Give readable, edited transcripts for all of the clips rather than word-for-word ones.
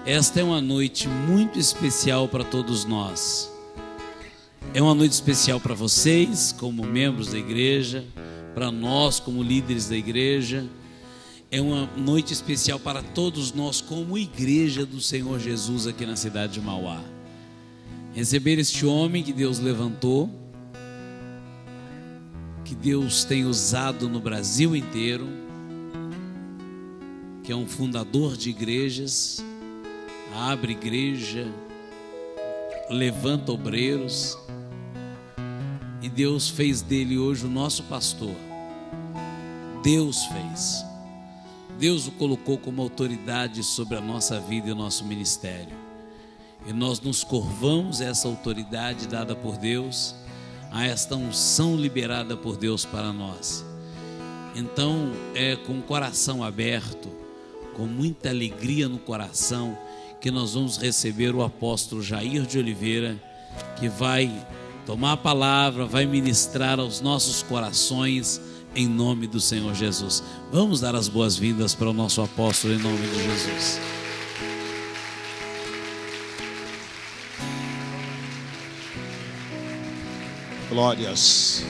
Esta é uma noite muito especial para todos nós. É uma noite especial para vocês, como membros da igreja, para nós, como líderes da igreja. É uma noite especial para todos nós, como igreja do Senhor Jesus aqui na cidade de Mauá. Receber este homem que Deus levantou, que Deus tem usado no Brasil inteiro, que é um fundador de igrejas, abre igreja, levanta obreiros, e Deus fez dele hoje o nosso pastor. Deus fez. Deus o colocou como autoridade sobre a nossa vida e o nosso ministério. E nós nos curvamos a essa autoridade dada por Deus, a esta unção liberada por Deus para nós. Então, com o coração aberto, com muita alegria no coração, que nós vamos receber o apóstolo Jair de Oliveira, que vai tomar a palavra, vai ministrar aos nossos corações, em nome do Senhor Jesus. Vamos dar as boas-vindas para o nosso apóstolo, em nome de Jesus. Glórias.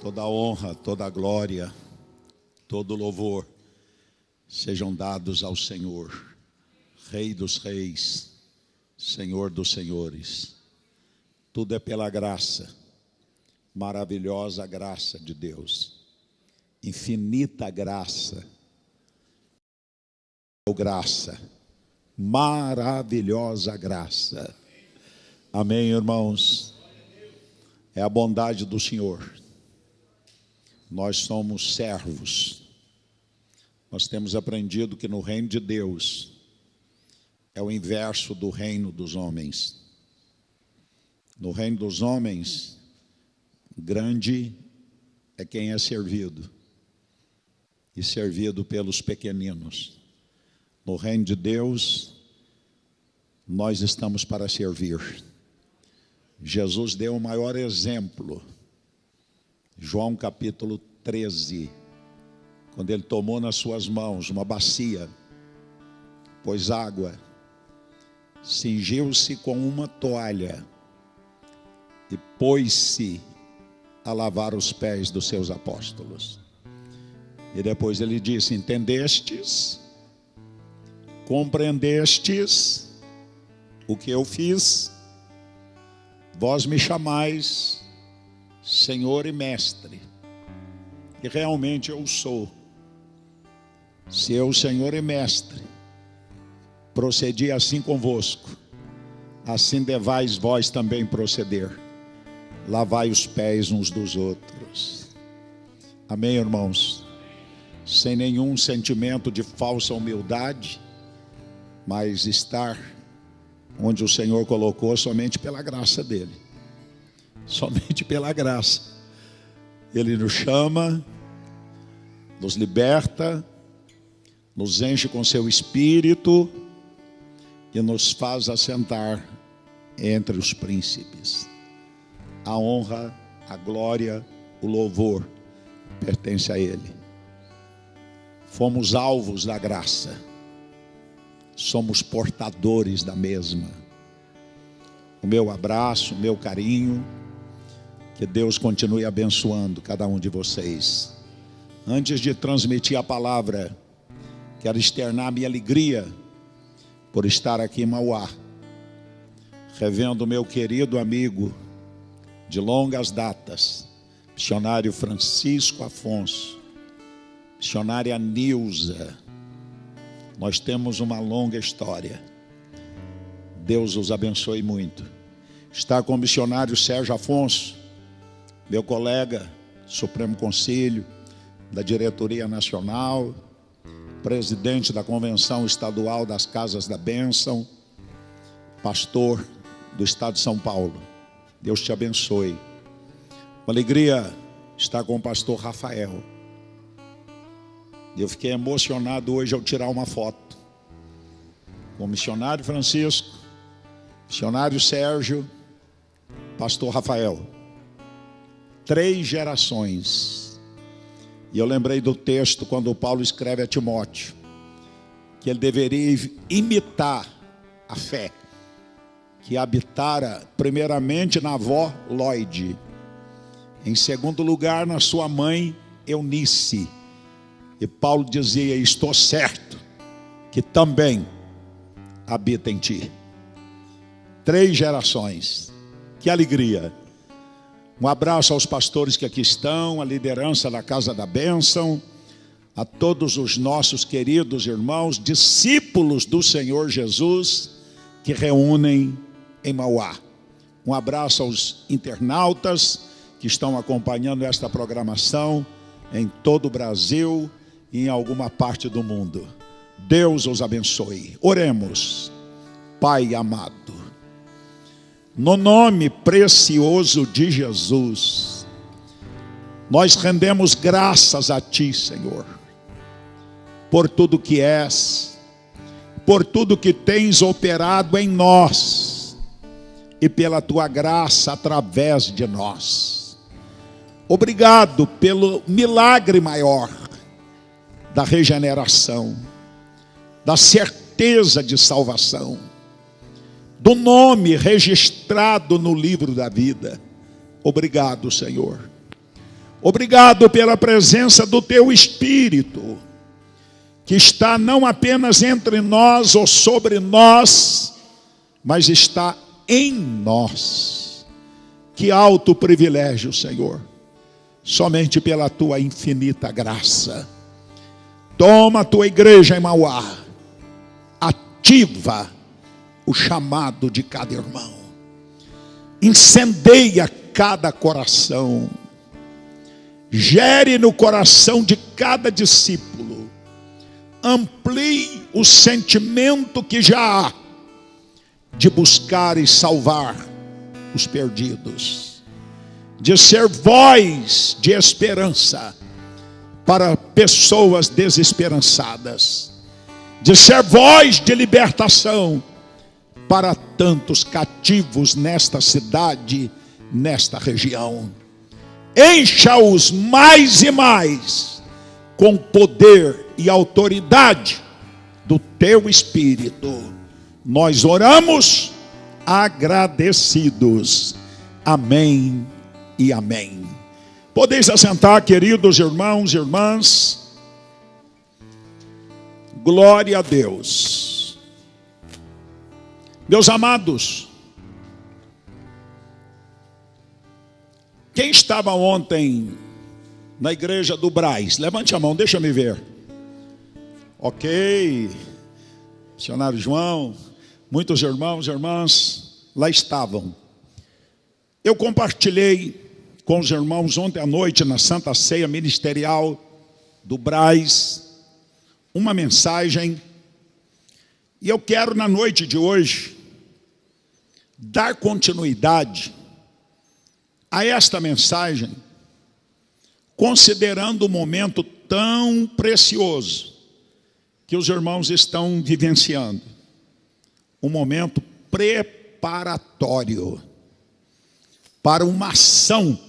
Toda honra, toda glória, todo louvor sejam dados ao Senhor, Rei dos reis, Senhor dos senhores. Tudo é pela graça, maravilhosa graça de Deus, infinita graça, maravilhosa graça. Amém, irmãos? É a bondade do Senhor. Nós somos servos. Nós temos aprendido que no reino de Deus é o inverso do reino dos homens. No reino dos homens, grande é quem é servido, e servido pelos pequeninos. No reino de Deus, nós estamos para servir. Jesus deu o maior exemplo, João capítulo 13, quando ele tomou nas suas mãos uma bacia, pôs água, cingiu-se com uma toalha e pôs-se a lavar os pés dos seus apóstolos. E depois ele disse: entendestes? Compreendestes o que eu fiz? Vós me chamais Senhor e Mestre, e realmente eu sou. Se eu, Senhor e Mestre, procedi assim convosco, assim devais vós também proceder. Lavai os pés uns dos outros. Amém, irmãos? Sem nenhum sentimento de falsa humildade, mas estar onde o Senhor colocou somente pela graça dele. Somente pela graça. Ele nos chama, nos liberta, nos enche com seu Espírito e nos faz assentar entre os príncipes. A honra, a glória, o louvor pertence a Ele. Fomos alvos da graça, somos portadores da mesma. O meu abraço, o meu carinho, que Deus continue abençoando cada um de vocês. Antes de transmitir a palavra, quero externar minha alegria por estar aqui em Mauá, revendo meu querido amigo de longas datas, missionário Francisco Afonso, missionária Nilza. Nós temos uma longa história. Deus os abençoe muito. Estar com o missionário Sérgio Afonso, meu colega, Supremo Conselho, da Diretoria Nacional, presidente da Convenção Estadual das Casas da Bênção, pastor do Estado de São Paulo. Deus te abençoe. Uma alegria estar com o pastor Rafael. Eu fiquei emocionado hoje ao tirar uma foto com o missionário Francisco, missionário Sérgio, pastor Rafael. 3 gerações. E eu lembrei do texto quando Paulo escreve a Timóteo: que ele deveria imitar a fé que habitara primeiramente na avó Lloyd, em segundo lugar na sua mãe Eunice. E Paulo dizia: estou certo que também habita em ti. 3 gerações, que alegria. Um abraço aos pastores que aqui estão, a liderança da Casa da Bênção, a todos os nossos queridos irmãos, discípulos do Senhor Jesus, que reúnem em Mauá. Um abraço aos internautas que estão acompanhando esta programação em todo o Brasil e em alguma parte do mundo. Deus os abençoe. Oremos. Pai amado, no nome precioso de Jesus, nós rendemos graças a Ti, Senhor, por tudo que és, por tudo que tens operado em nós e pela Tua graça através de nós. Obrigado pelo milagre maior da regeneração, da certeza de salvação, do nome registrado no livro da vida. Obrigado, Senhor. Obrigado pela presença do Teu Espírito, que está não apenas entre nós ou sobre nós, mas está em nós. Que alto privilégio, Senhor. Somente pela Tua infinita graça. Toma a Tua igreja em Mauá. Ativa o chamado de cada irmão. Incendeia cada coração. Gere no coração de cada discípulo. Amplie o sentimento que já há de buscar e salvar os perdidos, de ser voz de esperança para pessoas desesperançadas, de ser voz de libertação para tantos cativos nesta cidade, nesta região. Encha-os mais e mais com poder e autoridade do Teu Espírito. Nós oramos agradecidos. Amém e amém. Podeis assentar, queridos irmãos e irmãs. Glória a Deus. Meus amados, quem estava ontem na igreja do Braz? Levante a mão, deixa me ver. Ok, missionário João, muitos irmãos e irmãs lá estavam. Eu compartilhei com os irmãos ontem à noite na Santa Ceia Ministerial do Braz uma mensagem, e eu quero na noite de hoje dar continuidade a esta mensagem, considerando o momento tão precioso que os irmãos estão vivenciando, um momento preparatório para uma ação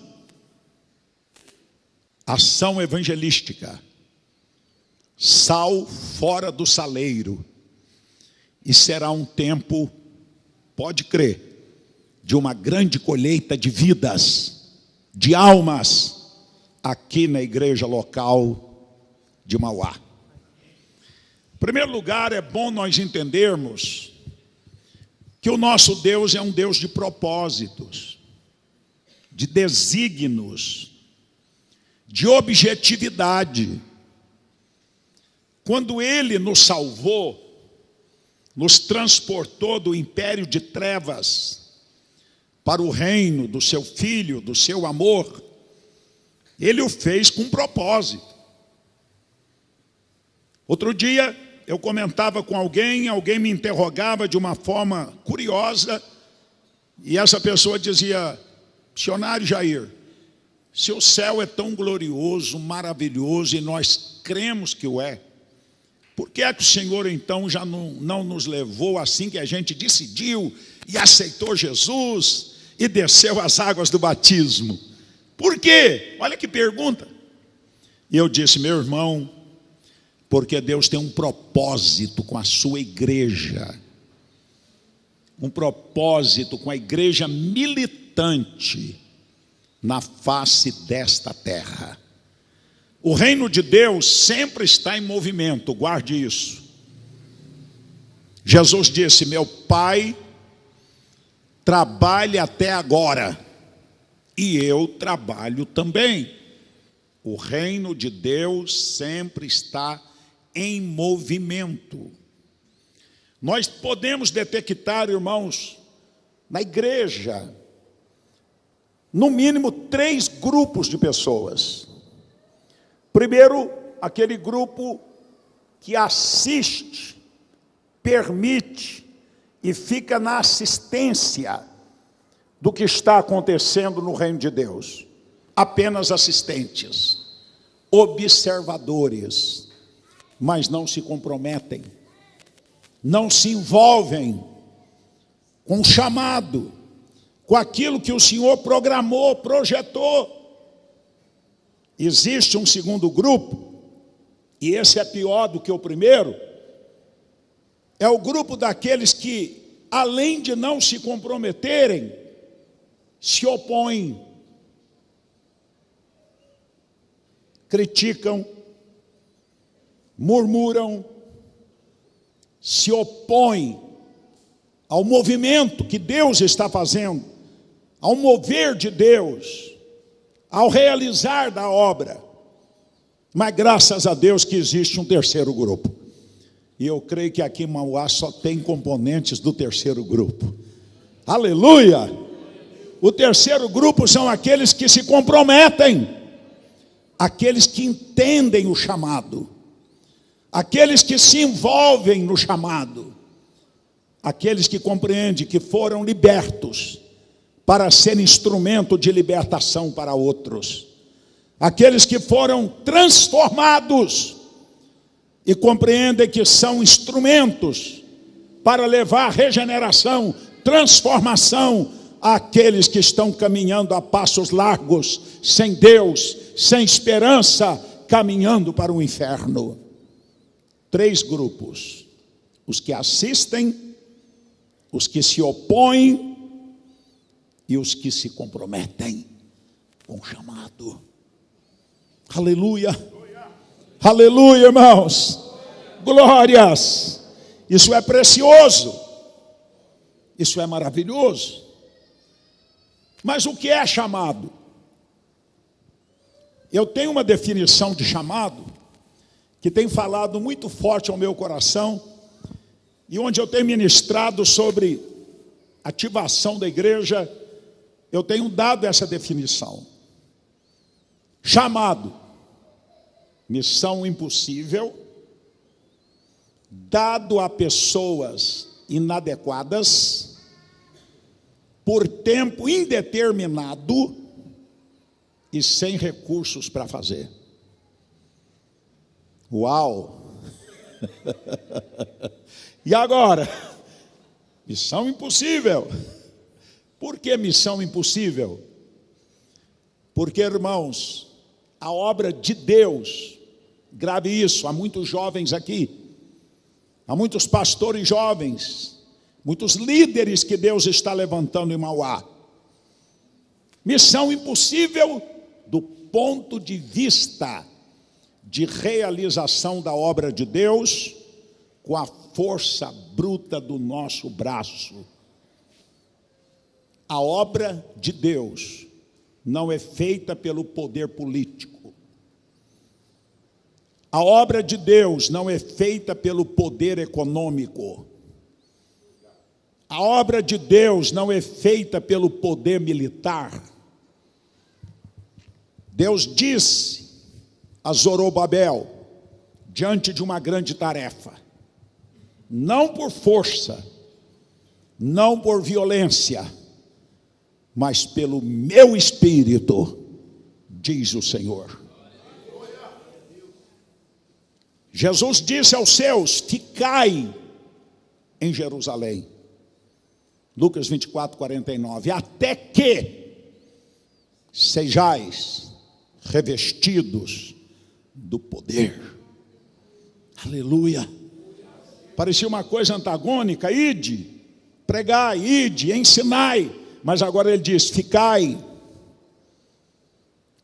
evangelística, sal fora do saleiro, e será um tempo, pode crer, de uma grande colheita de vidas, de almas, aqui na igreja local de Mauá. Em primeiro lugar, é bom nós entendermos que o nosso Deus é um Deus de propósitos, de desígnios, de objetividade. Quando Ele nos salvou, nos transportou do império de trevas para o reino do Seu Filho, do Seu amor, Ele o fez com propósito. Outro dia eu comentava com alguém me interrogava de uma forma curiosa, e essa pessoa dizia: missionário Jair, se o céu é tão glorioso, maravilhoso, e nós cremos que o é, por que é que o Senhor então já não nos levou assim que a gente decidiu e aceitou Jesus e desceu as águas do batismo? Por quê? Olha que pergunta. E eu disse: meu irmão, Porque Deus tem um propósito com a sua igreja. Um propósito com a igreja militante na face desta terra. O reino de Deus sempre está em movimento, guarde isso. Jesus disse: meu Pai trabalha até agora, e eu trabalho também. O reino de Deus sempre está em movimento. Nós podemos detectar, irmãos, na igreja, no mínimo 3 grupos de pessoas. Primeiro, aquele grupo que assiste, permite e fica na assistência do que está acontecendo no reino de Deus. Apenas assistentes, observadores, mas não se comprometem, não se envolvem com o chamado, com aquilo que o Senhor programou, projetou. Existe um segundo grupo, e esse é pior do que o primeiro. É o grupo daqueles que, além de não se comprometerem, se opõem, criticam, murmuram, se opõem ao movimento que Deus está fazendo, ao mover de Deus, ao realizar da obra. Mas graças a Deus que existe um terceiro grupo. E eu creio que aqui em Mauá só tem componentes do terceiro grupo. Aleluia! O terceiro grupo são aqueles que se comprometem, aqueles que entendem o chamado, aqueles que se envolvem no chamado, aqueles que compreendem que foram libertos para ser instrumento de libertação para outros, aqueles que foram transformados e compreendem que são instrumentos para levar regeneração, transformação àqueles que estão caminhando a passos largos, sem Deus, sem esperança, caminhando para o inferno. 3 grupos: os que assistem, os que se opõem e os que se comprometem com o chamado. Aleluia! Aleluia, irmãos! Glórias! Isso é precioso, isso é maravilhoso. Mas o que é chamado? Eu tenho uma definição de chamado que tem falado muito forte ao meu coração, e onde eu tenho ministrado sobre ativação da igreja, eu tenho dado essa definição. Chamado: missão impossível, dado a pessoas inadequadas, por tempo indeterminado e sem recursos para fazer. Uau! E agora? Missão impossível. Por que missão impossível? Porque, irmãos, a obra de Deus, grave isso, há muitos jovens aqui, há muitos pastores jovens, muitos líderes que Deus está levantando em Mauá. Missão impossível do ponto de vista de realização da obra de Deus com a força bruta do nosso braço. A obra de Deus não é feita pelo poder político. A obra de Deus não é feita pelo poder econômico. A obra de Deus não é feita pelo poder militar. Deus disse a Zorobabel, diante de uma grande tarefa: não por força, não por violência, mas pelo meu espírito, diz o Senhor. Jesus disse aos seus: ficai em Jerusalém. Lucas 24, 49. Até que sejais revestidos do poder. Aleluia. Parecia uma coisa antagônica: ide, pregai, ide, ensinai. Mas agora ele diz: ficai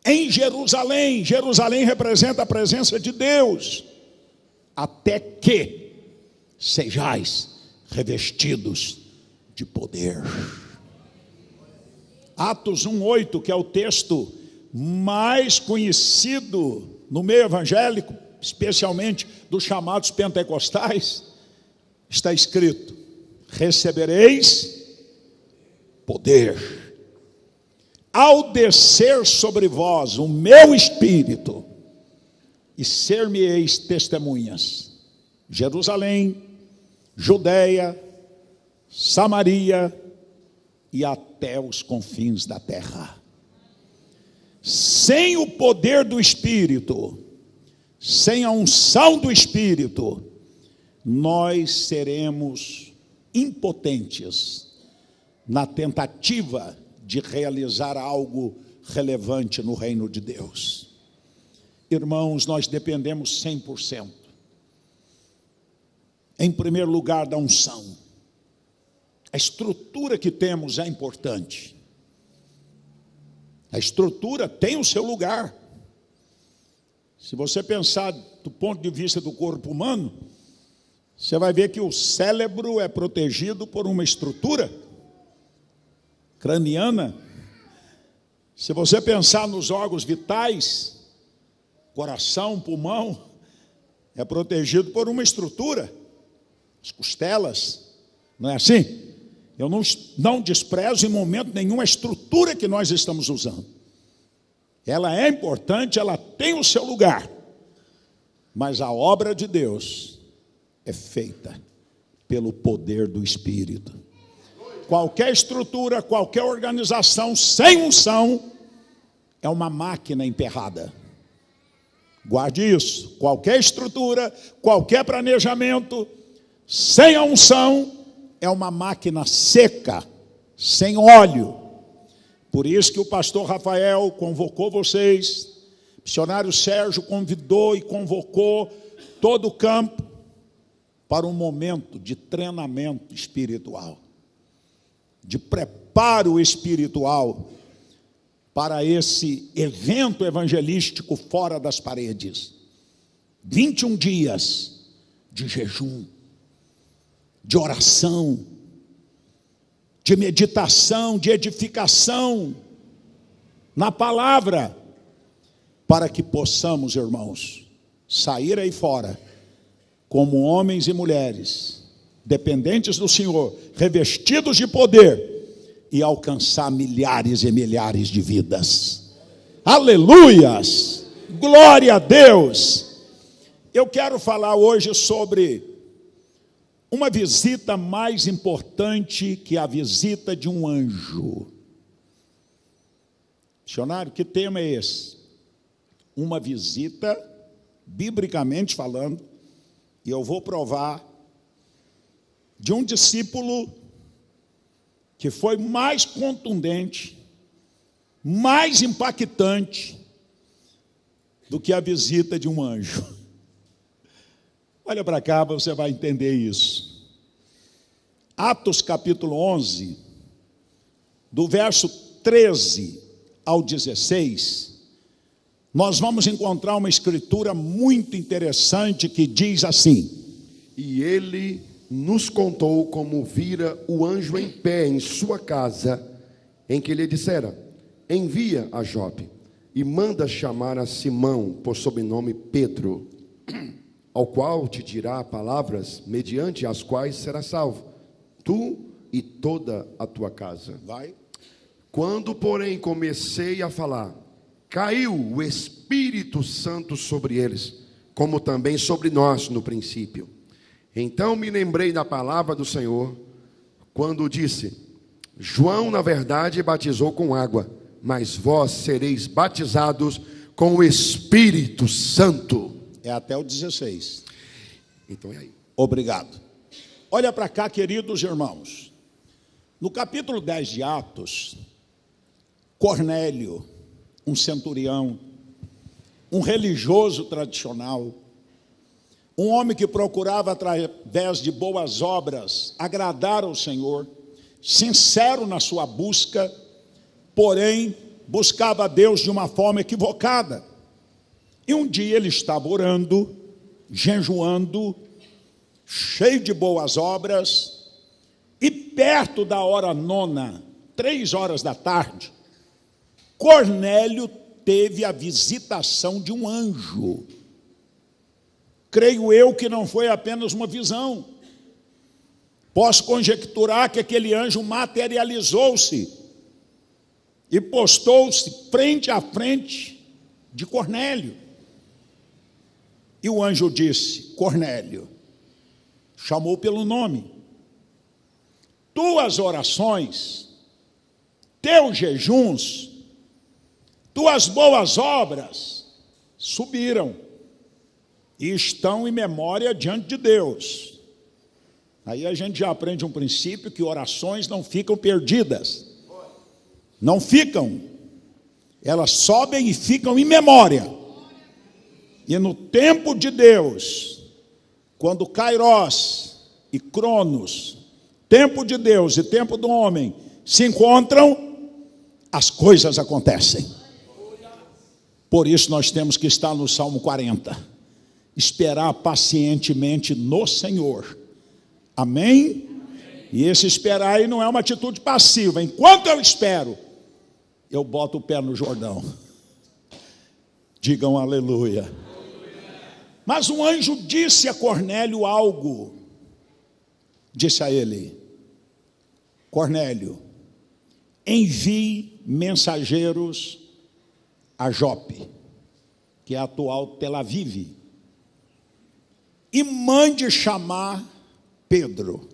em Jerusalém. Jerusalém representa a presença de Deus, até que sejais revestidos de poder. Atos 1:8, que é o texto mais conhecido no meio evangélico, especialmente dos chamados pentecostais, está escrito: recebereis poder ao descer sobre vós o meu espírito, e ser-me-eis testemunhas. Jerusalém, Judeia, Samaria e até os confins da terra. Sem o poder do Espírito, sem a unção do Espírito, nós seremos impotentes na tentativa de realizar algo relevante no reino de Deus. Irmãos, nós dependemos 100%. Em primeiro lugar, da unção. A estrutura que temos é importante. A estrutura tem o seu lugar. Se você pensar do ponto de vista do corpo humano, você vai ver que o cérebro é protegido por uma estrutura craniana. Se você pensar nos órgãos vitais, coração, pulmão, é protegido por uma estrutura. As costelas, não é assim? Eu não desprezo em momento nenhum a estrutura que nós estamos usando. Ela é importante, ela tem o seu lugar. Mas a obra de Deus é feita pelo poder do Espírito. Qualquer estrutura, qualquer organização sem unção é uma máquina emperrada. Guarde isso. Qualquer estrutura, qualquer planejamento sem a unção é uma máquina seca, sem óleo. Por isso que o pastor Rafael convocou vocês, o missionário Sérgio convidou e convocou todo o campo para um momento de treinamento espiritual, de preparo espiritual para esse evento evangelístico fora das paredes. 21 dias de jejum, de oração, de meditação, de edificação na palavra, para que possamos, irmãos, sair aí fora como homens e mulheres dependentes do Senhor, revestidos de poder, e alcançar milhares e milhares de vidas. Aleluias! Glória a Deus! Eu quero falar hoje sobre uma visita mais importante que a visita de um anjo. Missionário, que tema é esse? Uma visita, biblicamente falando, e eu vou provar, de um discípulo que foi mais contundente, mais impactante do que a visita de um anjo. Olha para cá, você vai entender isso. Atos capítulo 11, do verso 13 ao 16, nós vamos encontrar uma escritura muito interessante que diz assim: E ele nos contou como vira o anjo em pé em sua casa, em que lhe dissera: envia a Jope e manda chamar a Simão, por sobrenome Pedro, ao qual te dirá palavras mediante as quais serás salvo, tu e toda a tua casa. Vai. Quando, porém, comecei a falar, caiu o Espírito Santo sobre eles, como também sobre nós no princípio. Então me lembrei da palavra do Senhor, quando disse: João, na verdade, batizou com água, mas vós sereis batizados com o Espírito Santo. É até o 16. Então é aí. Obrigado. Olha para cá, queridos irmãos. No capítulo 10 de Atos, Cornélio, um centurião, um religioso tradicional, Um homem que procurava, através de boas obras, agradar ao Senhor, sincero na sua busca, porém, buscava a Deus de uma forma equivocada. E um dia ele estava orando, jejuando, cheio de boas obras, e perto da hora 9, 3 horas da tarde, Cornélio teve a visitação de um anjo. Creio eu que não foi apenas uma visão. Posso conjecturar que aquele anjo materializou-se e postou-se frente a frente de Cornélio. E o anjo disse: Cornélio, chamou pelo nome, tuas orações, teus jejuns, tuas boas obras subiram e estão em memória diante de Deus. Aí a gente já aprende um princípio, que orações não ficam perdidas. Não ficam. Elas sobem e ficam em memória. E no tempo de Deus, quando Kairos e Cronos, tempo de Deus e tempo do homem, se encontram, as coisas acontecem. Por isso nós temos que estar no Salmo 40. Esperar pacientemente no Senhor. Amém? E esse esperar aí não é uma atitude passiva. Enquanto eu espero, eu boto o pé no Jordão. Digam aleluia. Mas um anjo disse a Cornélio algo. Disse a ele: Cornélio, envie mensageiros a Jope, que é a atual Tel Aviv, e mande chamar Pedro,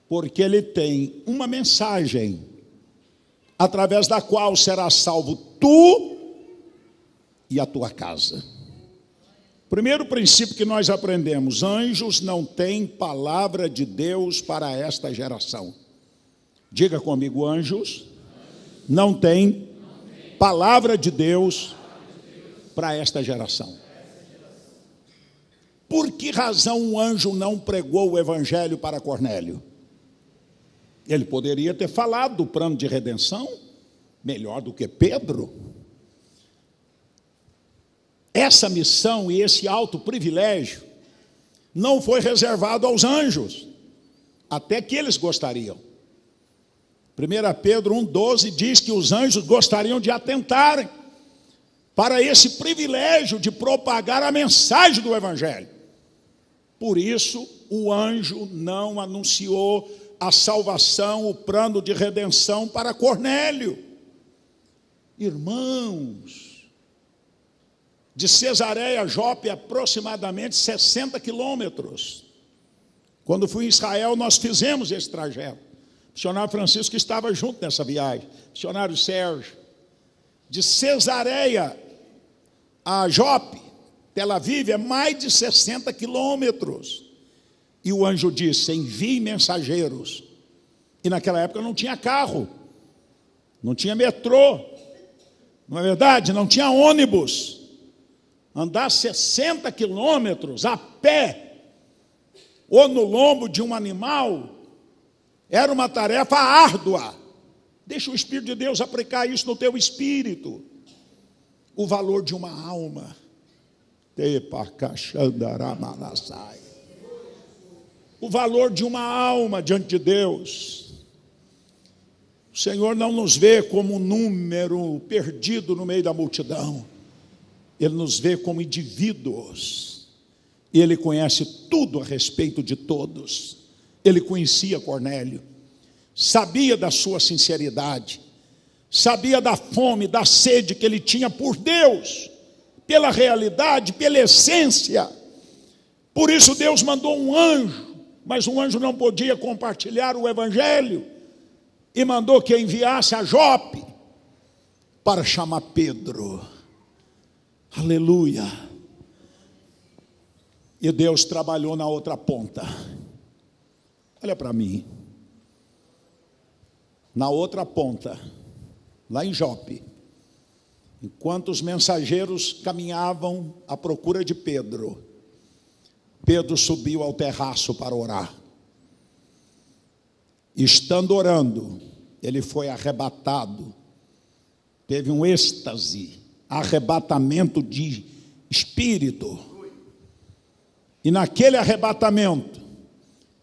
porque ele tem uma mensagem, através da qual será salvo tu e a tua casa. Primeiro princípio que nós aprendemos: anjos não têm palavra de Deus para esta geração. Diga comigo: anjos não têm palavra de Deus para esta geração. Por que razão um anjo não pregou o evangelho para Cornélio? Ele poderia ter falado do plano de redenção melhor do que Pedro. Essa missão e esse alto privilégio não foi reservado aos anjos, até que eles gostariam. 1 Pedro 1,12 diz que os anjos gostariam de atentarem para esse privilégio de propagar a mensagem do evangelho. Por isso, o anjo não anunciou a salvação, o plano de redenção para Cornélio. Irmãos, de Cesareia a Jope, aproximadamente 60 quilômetros. Quando fui em Israel, nós fizemos esse trajeto. O missionário Francisco estava junto nessa viagem, o missionário Sérgio. De Cesareia a Jope, Tel Aviv, é mais de 60 quilômetros. E o anjo disse: envie mensageiros. E naquela época não tinha carro, não tinha metrô, não é verdade? Não tinha ônibus. Andar 60 quilômetros a pé, ou no lombo de um animal, era uma tarefa árdua. Deixa o Espírito de Deus aplicar isso no teu espírito. O valor de uma alma. O valor de uma alma diante de Deus. O Senhor não nos vê como um número perdido no meio da multidão. Ele nos vê como indivíduos. E Ele conhece tudo a respeito de todos. Ele conhecia Cornélio, sabia da sua sinceridade, sabia da fome, da sede que ele tinha por Deus, pela realidade, pela essência. Por isso Deus mandou um anjo, mas um anjo não podia compartilhar o evangelho, e mandou que enviasse a Jope para chamar Pedro. Aleluia. E Deus trabalhou na outra ponta. Olha para mim. Na outra ponta, lá em Jope, enquanto os mensageiros caminhavam à procura de Pedro, Pedro subiu ao terraço para orar. Estando orando, ele foi arrebatado. Teve um êxtase, arrebatamento de espírito. E naquele arrebatamento,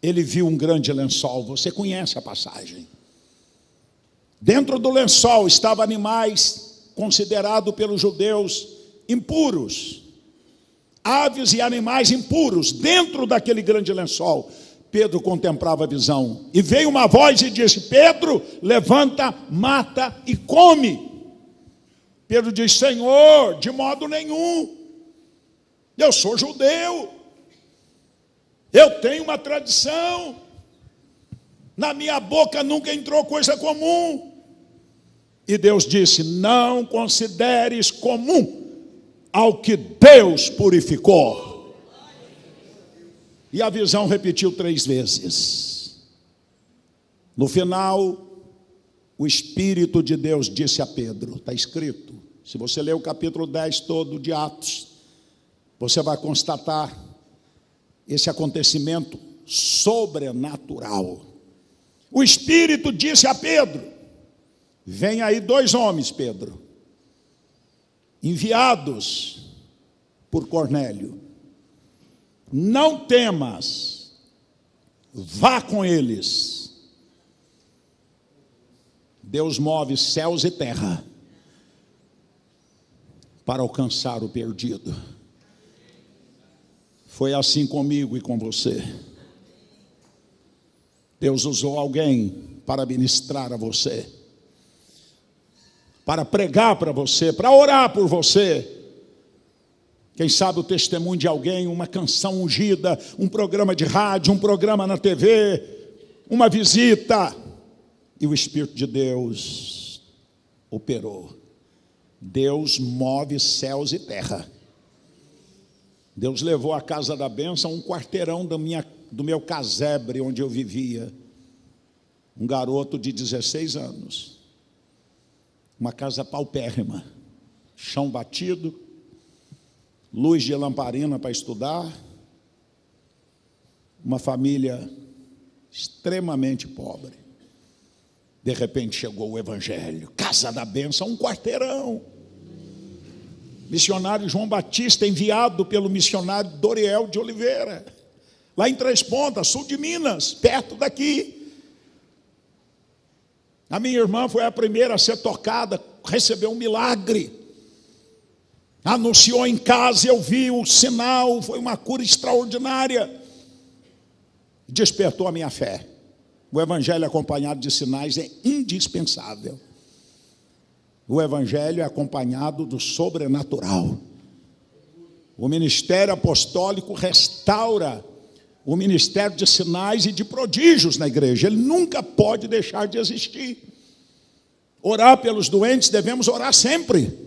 ele viu um grande lençol. Você conhece a passagem. Dentro do lençol estavam animais considerados pelos judeus impuros. Aves e animais impuros. Dentro daquele grande lençol, Pedro contemplava a visão. E veio uma voz e disse: Pedro, levanta, mata e come. Pedro disse: Senhor, de modo nenhum. Eu sou judeu. Eu tenho uma tradição. Na minha boca nunca entrou coisa comum. E Deus disse: não consideres comum ao que Deus purificou. E a visão repetiu 3 vezes. No final, o Espírito de Deus disse a Pedro, está escrito, se você ler o capítulo 10 todo de Atos, você vai constatar esse acontecimento sobrenatural. O Espírito disse a Pedro: vem aí 2 homens, Pedro, enviados por Cornélio. Não temas, vá com eles. Deus move céus e terra para alcançar o perdido. Foi assim comigo e com você. Deus usou alguém para ministrar a você, para pregar para você, para orar por você. Quem sabe o testemunho de alguém, uma canção ungida, um programa de rádio, um programa na TV, uma visita. E o Espírito de Deus operou. Deus move céus e terra. Deus levou à casa da bênção um quarteirão do meu casebre, onde eu vivia. Um garoto de 16 anos. Uma casa paupérrima. Chão batido. Luz de lamparina para estudar. Uma família extremamente pobre. De repente chegou o Evangelho. Casa da bênção, um quarteirão. Missionário João Batista, enviado pelo missionário Doriel de Oliveira, lá em Três Pontas, sul de Minas, perto daqui. A minha irmã foi a primeira a ser tocada, recebeu um milagre. Anunciou em casa, eu vi o sinal, foi uma cura extraordinária. Despertou a minha fé. O Evangelho acompanhado de sinais é indispensável. O Evangelho é acompanhado do sobrenatural. O ministério apostólico restaura o ministério de sinais e de prodígios na igreja. Ele nunca pode deixar de existir. Orar pelos doentes, devemos orar sempre.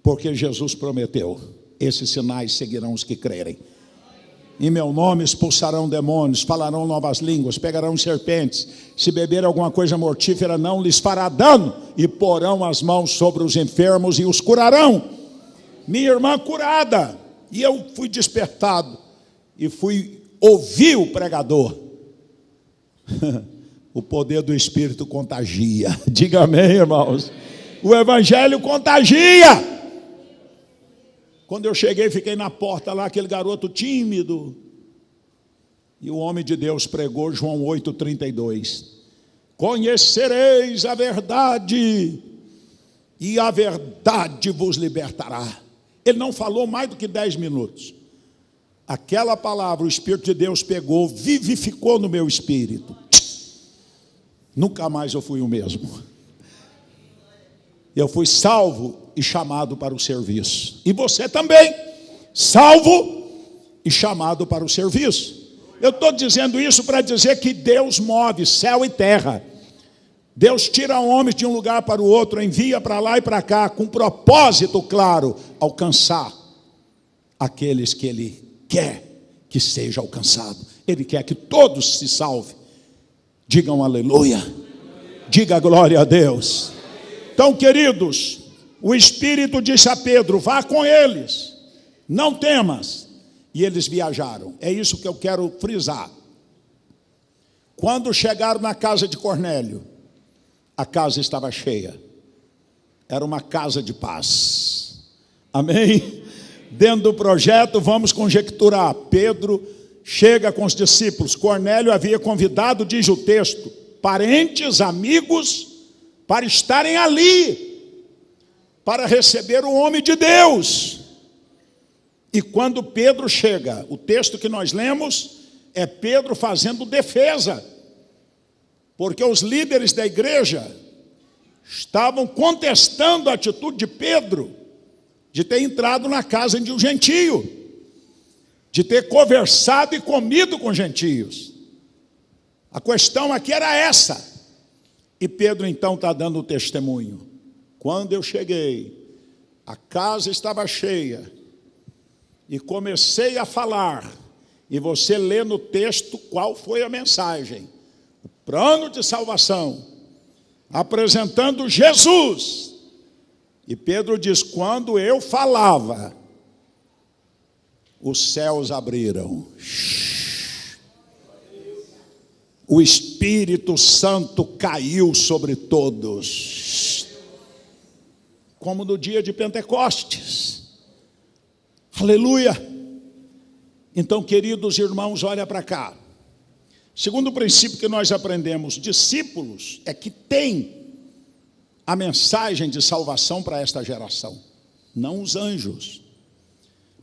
Porque Jesus prometeu: esses sinais seguirão os que crerem. Em meu nome expulsarão demônios, falarão novas línguas, pegarão serpentes. Se beber alguma coisa mortífera, não lhes fará dano. E porão as mãos sobre os enfermos e os curarão. Minha irmã curada. E eu fui despertado. E fui ouvir o pregador. O poder do Espírito contagia. Diga amém, irmãos. O Evangelho contagia. Quando eu cheguei, fiquei na porta lá, aquele garoto tímido. E o homem de Deus pregou João 8,32. Conhecereis a verdade, e a verdade vos libertará. Ele não falou mais do que 10 minutos. Aquela palavra, o Espírito de Deus pegou, vivificou no meu espírito. Nunca mais eu fui o mesmo. Eu fui salvo e chamado para o serviço. E você também, salvo e chamado para o serviço. Eu estou dizendo isso para dizer que Deus move céu e terra. Deus tira homens de um lugar para o outro, envia para lá e para cá, com propósito claro, alcançar aqueles que Ele quer que seja alcançado. Ele quer que todos se salvem. Digam aleluia. Diga glória a Deus. Então, queridos, o Espírito disse a Pedro: vá com eles, não temas. e eles viajaram. É isso que eu quero frisar. Quando chegaram na casa de Cornélio, a casa estava cheia. Era uma casa de paz. Amém? Dentro do projeto, vamos conjecturar. Pedro chega com os discípulos. Cornélio havia convidado, diz o texto, parentes, amigos, para estarem ali, para receber o homem de Deus. E quando Pedro chega, o texto que nós lemos é Pedro fazendo defesa, porque os líderes da igreja estavam contestando a atitude de Pedro de ter entrado na casa de um gentio, de ter conversado e comido com gentios. A questão aqui era essa. E Pedro então está dando o testemunho. Quando eu cheguei, a casa estava cheia, e comecei a falar, e você lê no texto qual foi a mensagem. O plano de salvação, apresentando Jesus. E Pedro diz, quando eu falava, os céus abriram. O Espírito Santo caiu sobre todos, como no dia de Pentecostes. Aleluia! Então, queridos irmãos, olha para cá. Segundo princípio que nós aprendemos, discípulos é que tem a mensagem de salvação para esta geração, não os anjos.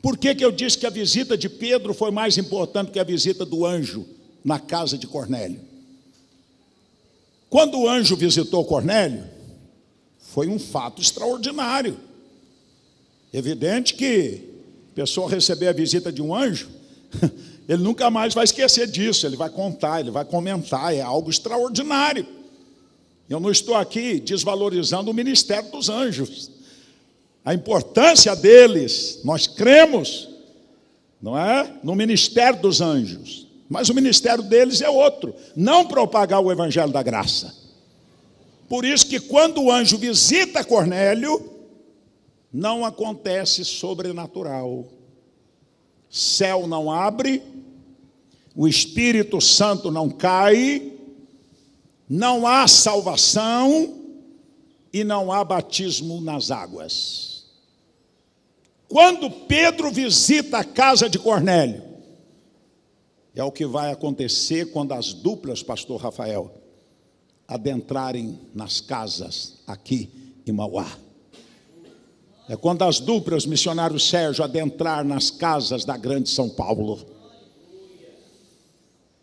Por que eu disse que a visita de Pedro foi mais importante que a visita do anjo na casa de Cornélio? Quando o anjo visitou Cornélio, foi um fato extraordinário. Evidente que a pessoa receber a visita de um anjo, ele nunca mais vai esquecer disso, ele vai contar, ele vai comentar, é algo extraordinário. Eu não estou aqui desvalorizando o ministério dos anjos, a importância deles, nós cremos, não é? No ministério dos anjos, mas o ministério deles é outro, não propagar o evangelho da graça. Por isso que quando o anjo visita Cornélio, não acontece sobrenatural. Céu não abre, o Espírito Santo não cai, não há salvação e não há batismo nas águas. Quando Pedro visita a casa de Cornélio, é o que vai acontecer quando as duplas, pastor Rafael, adentrarem nas casas aqui em Mauá. É quando as duplas, missionário Sérgio, adentrar nas casas da grande São Paulo.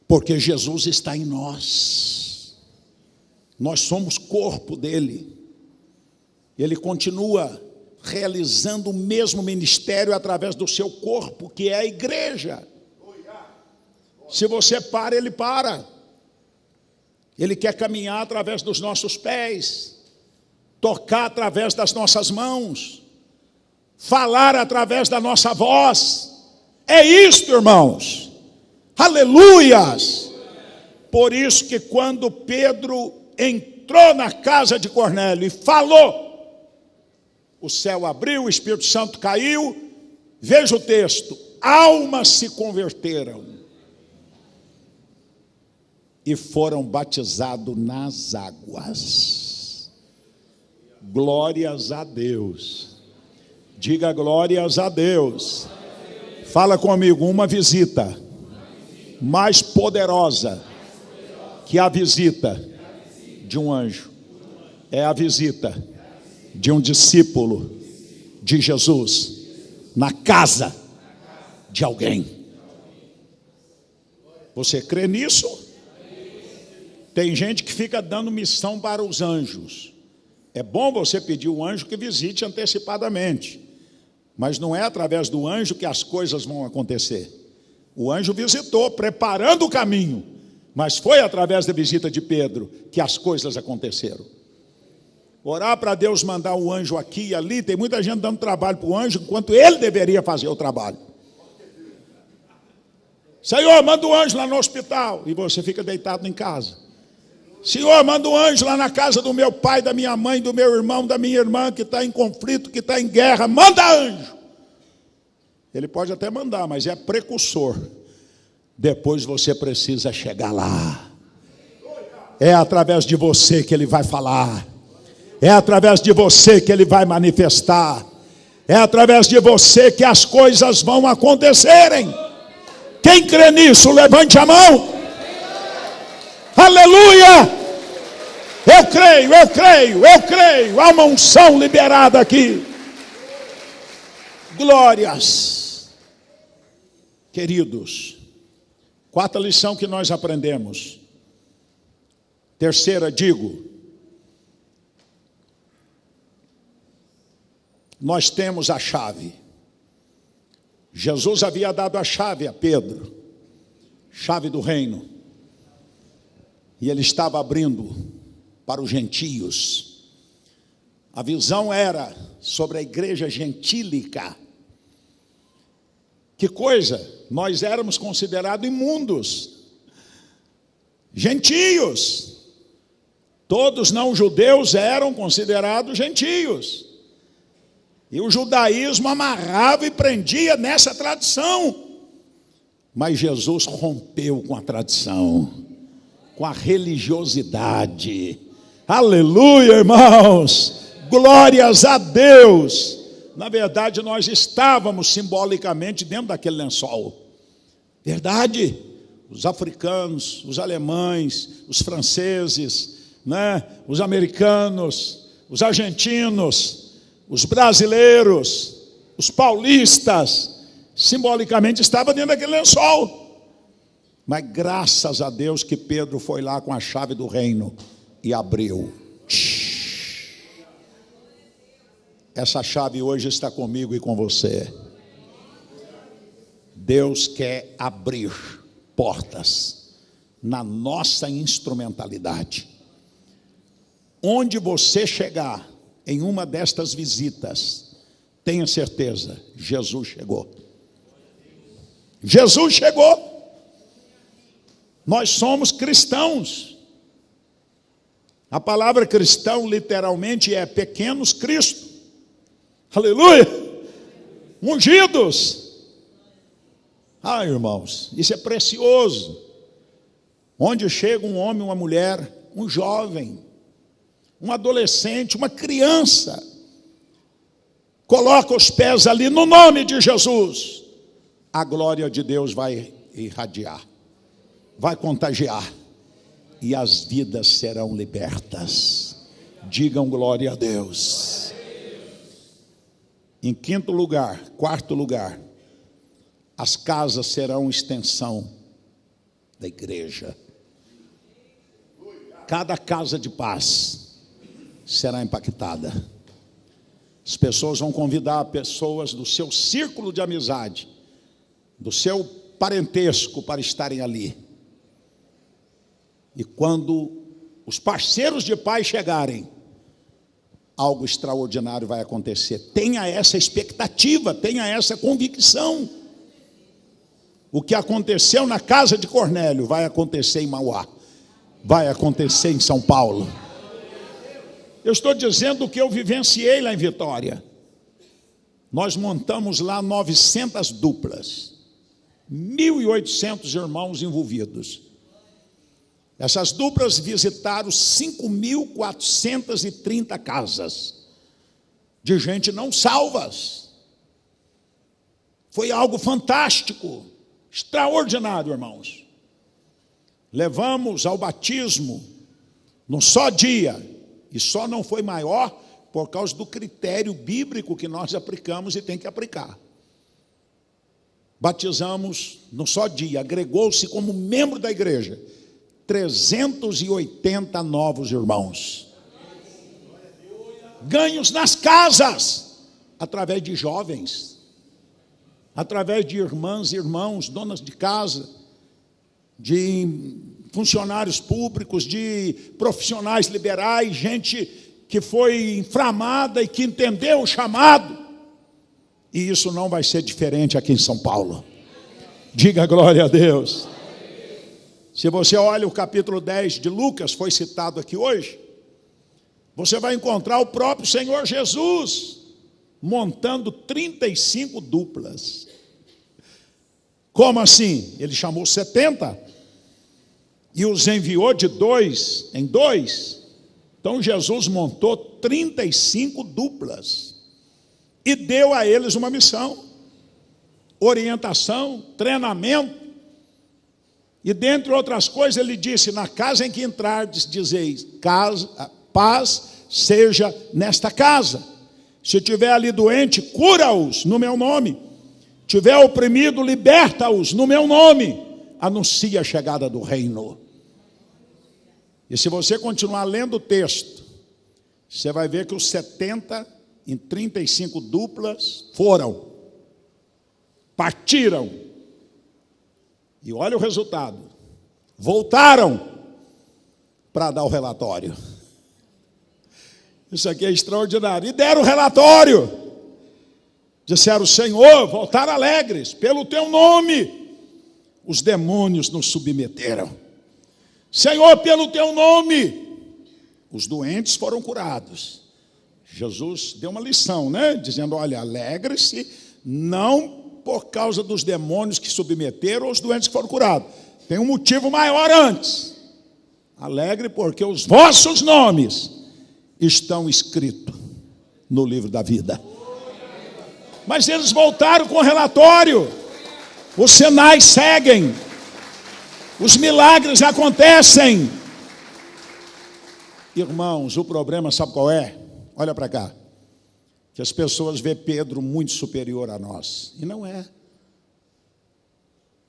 Porque Jesus está em nós. Nós somos corpo dele. Ele continua realizando o mesmo ministério através do seu corpo, que é a igreja. Se você para, ele para. Ele quer caminhar através dos nossos pés, tocar através das nossas mãos, falar através da nossa voz. É isto, irmãos. Aleluias! Por isso que quando Pedro entrou na casa de Cornélio e falou, o céu abriu, o Espírito Santo caiu. Veja o texto: almas se converteram e foram batizados nas águas. Glórias a Deus. Diga glórias a Deus. Fala comigo, uma visita mais poderosa que a visita de um anjo é a visita de um discípulo de Jesus na casa de alguém. Você crê nisso? Tem gente que fica dando missão para os anjos. É bom você pedir o anjo que visite antecipadamente, mas não é através do anjo que as coisas vão acontecer. O anjo visitou, preparando o caminho, mas foi através da visita de Pedro que as coisas aconteceram. Orar para Deus mandar o anjo aqui e ali, tem muita gente dando trabalho para o anjo, enquanto ele deveria fazer o trabalho. Senhor, manda um anjo lá no hospital, e você fica deitado em casa. Senhor, manda um anjo lá na casa do meu pai, da minha mãe, do meu irmão, da minha irmã, que está em conflito, que está em guerra. Manda anjo. Ele pode até mandar, mas é precursor. Depois você precisa chegar lá. É através de você que ele vai falar. É através de você que ele vai manifestar. É através de você que as coisas vão acontecerem. Quem crê nisso, levante a mão. Aleluia! Eu creio. Há uma unção liberada aqui. Glórias. Queridos, quarta lição que nós aprendemos. Terceira, nós temos a chave. Jesus havia dado a chave a Pedro, chave do reino, e ele estava abrindo para os gentios. A visão era sobre a igreja gentílica. Que coisa, nós éramos considerados imundos, gentios. Todos não judeus eram considerados gentios. E o judaísmo amarrava e prendia nessa tradição. Mas Jesus rompeu com a tradição, com a religiosidade. Aleluia, irmãos! Glórias a Deus! Na verdade, nós estávamos simbolicamente dentro daquele lençol. Verdade? Os africanos, os alemães, os franceses, né? Os americanos, os argentinos, os brasileiros, os paulistas, simbolicamente estavam dentro daquele lençol. Mas graças a Deus que Pedro foi lá com a chave do reino e abriu. Essa chave hoje está comigo e com você. Deus quer abrir portas na nossa instrumentalidade. Onde você chegar em uma destas visitas, tenha certeza, Jesus chegou. Jesus chegou. Nós somos cristãos. A palavra cristão literalmente é pequenos Cristo. Aleluia! Ungidos. Ah, irmãos, isso é precioso. Onde chega um homem, uma mulher, um jovem, um adolescente, uma criança, coloca os pés ali no nome de Jesus, a glória de Deus vai irradiar, vai contagiar, e as vidas serão libertas. Digam glória a Deus. Em quarto lugar, as casas serão extensão da igreja. Cada casa de paz será impactada. As pessoas vão convidar pessoas do seu círculo de amizade, do seu parentesco, para estarem ali. E quando os parceiros de paz chegarem, algo extraordinário vai acontecer. Tenha essa expectativa, tenha essa convicção. O que aconteceu na casa de Cornélio vai acontecer em Mauá, vai acontecer em São Paulo. Eu estou dizendo o que eu vivenciei lá em Vitória. Nós montamos lá 900 duplas, 1.800 irmãos envolvidos. Essas duplas visitaram 5.430 casas de gente não salvas. Foi algo fantástico, extraordinário, irmãos. Levamos ao batismo num só dia, e só não foi maior por causa do critério bíblico que nós aplicamos e tem que aplicar. Batizamos num só dia, agregou-se como membro da igreja 380 novos irmãos. Ganhos nas casas, através de jovens, através de irmãs e irmãos, donas de casa, de funcionários públicos, de profissionais liberais, gente que foi inflamada e que entendeu o chamado. E isso não vai ser diferente aqui em São Paulo. Diga glória a Deus. Se você olha o capítulo 10 de Lucas, foi citado aqui hoje, você vai encontrar o próprio Senhor Jesus montando 35 duplas. Como assim? Ele chamou 70 e os enviou de 2 em 2. Então Jesus montou 35 duplas e deu a eles uma missão, orientação, treinamento. E dentre outras coisas ele disse: na casa em que entrardes, dizeis, paz seja nesta casa. Se tiver ali doente, cura-os no meu nome. Tiver oprimido, liberta-os no meu nome. Anuncia a chegada do reino. E se você continuar lendo o texto, você vai ver que os 70 em 35 duplas foram, partiram. E olha o resultado. Voltaram para dar o relatório. Isso aqui é extraordinário. E deram o relatório. Disseram: Senhor, voltaram alegres, pelo teu nome os demônios nos submeteram. Senhor, pelo teu nome os doentes foram curados. Jesus deu uma lição, né? Dizendo: olha, alegre-se, não por causa dos demônios que submeteram ou os doentes que foram curados. Tem um motivo maior antes. Alegre porque os vossos nomes estão escritos no livro da vida. Mas eles voltaram com o relatório. Os sinais seguem. Os milagres acontecem. Irmãos, o problema sabe qual é? Olha para cá. Que as pessoas vê Pedro muito superior a nós. E não é.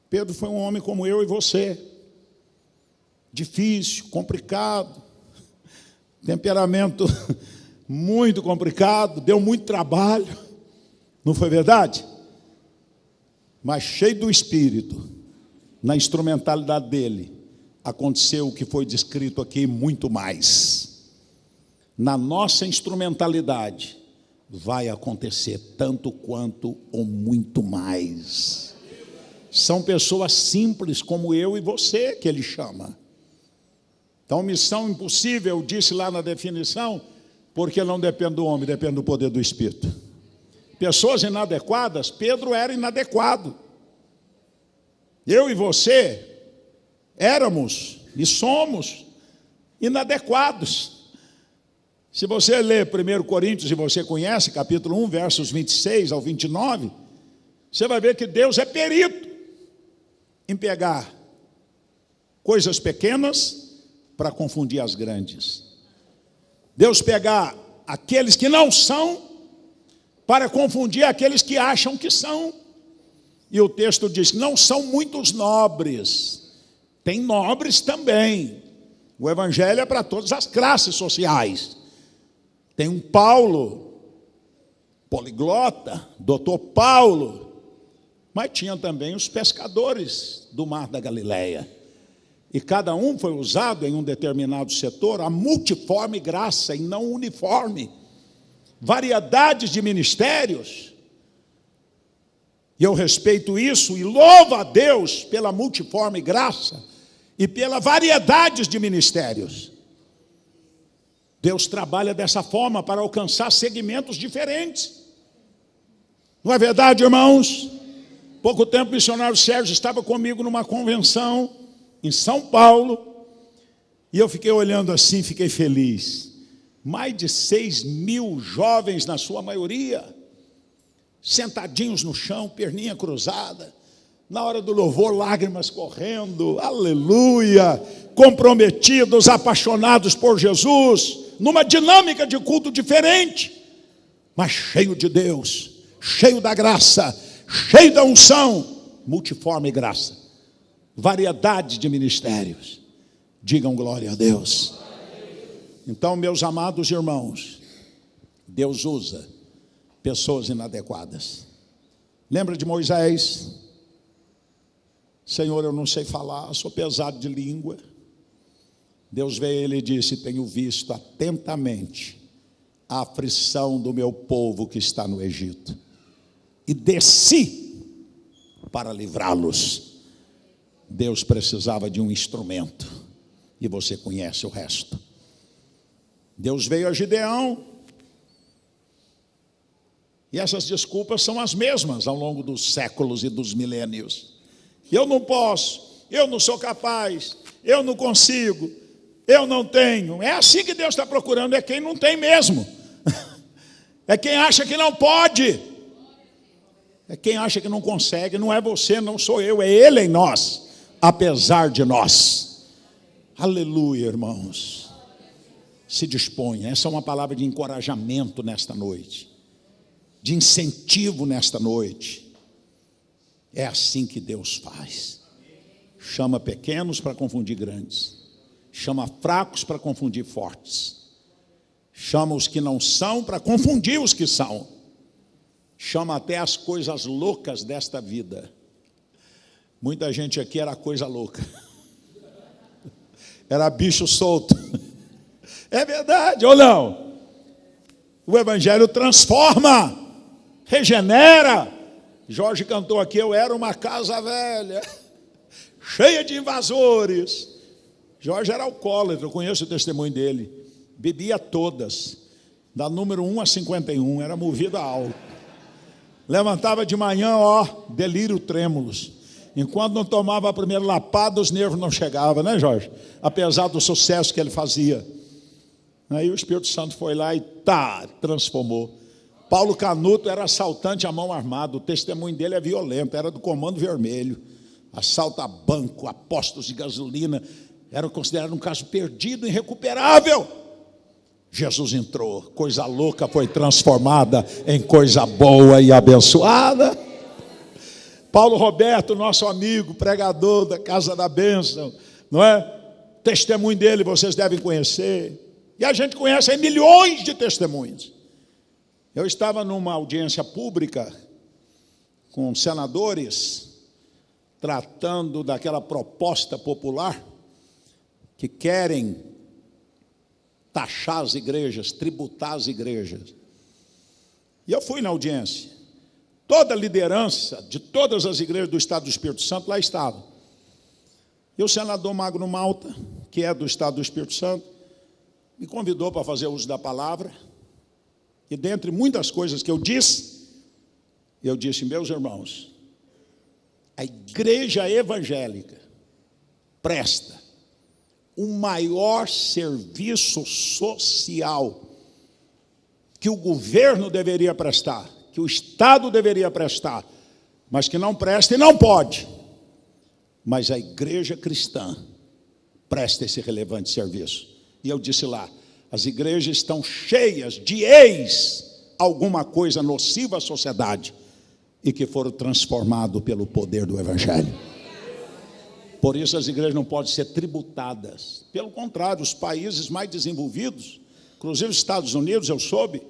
Pedro foi um homem como eu e você. Difícil, complicado. Temperamento muito complicado. Deu muito trabalho. Não foi verdade? Mas cheio do Espírito. Na instrumentalidade dele, aconteceu o que foi descrito aqui, muito mais. Na nossa instrumentalidade, vai acontecer tanto quanto ou muito mais. São pessoas simples como eu e você que ele chama. Então, missão impossível, disse lá na definição, porque não depende do homem, depende do poder do Espírito. Pessoas inadequadas, Pedro era inadequado. Eu e você éramos e somos inadequados. Se você ler 1 Coríntios, e você conhece, capítulo 1, versos 26 ao 29, você vai ver que Deus é perito em pegar coisas pequenas para confundir as grandes. Deus pegar aqueles que não são para confundir aqueles que acham que são. E o texto diz: não são muitos nobres, tem nobres também. O evangelho é para todas as classes sociais. Tem um Paulo, poliglota, doutor Paulo, mas tinha também os pescadores do mar da Galileia. E cada um foi usado em um determinado setor, a multiforme graça e não uniforme. Variedades de ministérios. E eu respeito isso e louvo a Deus pela multiforme graça e pela variedade de ministérios. Deus trabalha dessa forma para alcançar segmentos diferentes. Não é verdade, irmãos? Pouco tempo o missionário Sérgio estava comigo numa convenção em São Paulo, e eu fiquei olhando assim, fiquei feliz. Mais de 6.000 jovens, na sua maioria, sentadinhos no chão, perninha cruzada, na hora do louvor, lágrimas correndo, aleluia, comprometidos, apaixonados por Jesus, numa dinâmica de culto diferente, mas cheio de Deus, cheio da graça, cheio da unção, multiforme graça, variedade de ministérios. Digam glória a Deus. Então, meus amados irmãos, Deus usa pessoas inadequadas. Lembra de Moisés? Senhor, eu não sei falar, sou pesado de língua. Deus veio a ele e disse: tenho visto atentamente a aflição do meu povo que está no Egito, e desci para livrá-los. Deus precisava de um instrumento, e você conhece o resto. Deus veio a Gideão, e essas desculpas são as mesmas ao longo dos séculos e dos milênios. Eu não posso, eu não sou capaz, eu não consigo, eu não tenho. É assim que Deus está procurando, é quem não tem mesmo. É quem acha que não pode. É quem acha que não consegue. Não é você, não sou eu, é Ele em nós, apesar de nós. Aleluia, irmãos. Se disponha. Essa é uma palavra de encorajamento nesta noite, de incentivo nesta noite. É assim que Deus faz. Chama pequenos para confundir grandes, chama fracos para confundir fortes, chama os que não são para confundir os que são, chama até as coisas loucas desta vida. Muita gente aqui era coisa louca, era bicho solto. É verdade ou não? O Evangelho transforma, regenera. Jorge cantou aqui: eu era uma casa velha, cheia de invasores. Jorge era alcoólatra, eu conheço o testemunho dele. Bebia todas, da número 1 a 51, era movido a álcool. Levantava de manhã, delírio trêmulos. Enquanto não tomava a primeira lapada, os nervos não chegavam, né, Jorge? Apesar do sucesso que ele fazia. Aí o Espírito Santo foi lá e transformou. Paulo Canuto era assaltante à mão armada, o testemunho dele é violento, era do Comando Vermelho. Assalto a banco, a postos de gasolina, era considerado um caso perdido, irrecuperável. Jesus entrou, coisa louca foi transformada em coisa boa e abençoada. Paulo Roberto, nosso amigo, pregador da Casa da Bênção, não é? Testemunho dele vocês devem conhecer. E a gente conhece aí milhões de testemunhos. Eu estava numa audiência pública com senadores, tratando daquela proposta popular que querem taxar as igrejas, tributar as igrejas. E eu fui na audiência. Toda a liderança de todas as igrejas do Estado do Espírito Santo lá estava. E o senador Magno Malta, que é do Estado do Espírito Santo, me convidou para fazer uso da palavra. E dentre muitas coisas que eu disse, meus irmãos, a igreja evangélica presta o maior serviço social que o governo deveria prestar, que o Estado deveria prestar, mas que não presta e não pode. Mas a igreja cristã presta esse relevante serviço. E eu disse lá, as igrejas estão cheias de alguma coisa nociva à sociedade e que foram transformados pelo poder do Evangelho. Por isso as igrejas não podem ser tributadas. Pelo contrário, os países mais desenvolvidos, inclusive os Estados Unidos, eu soube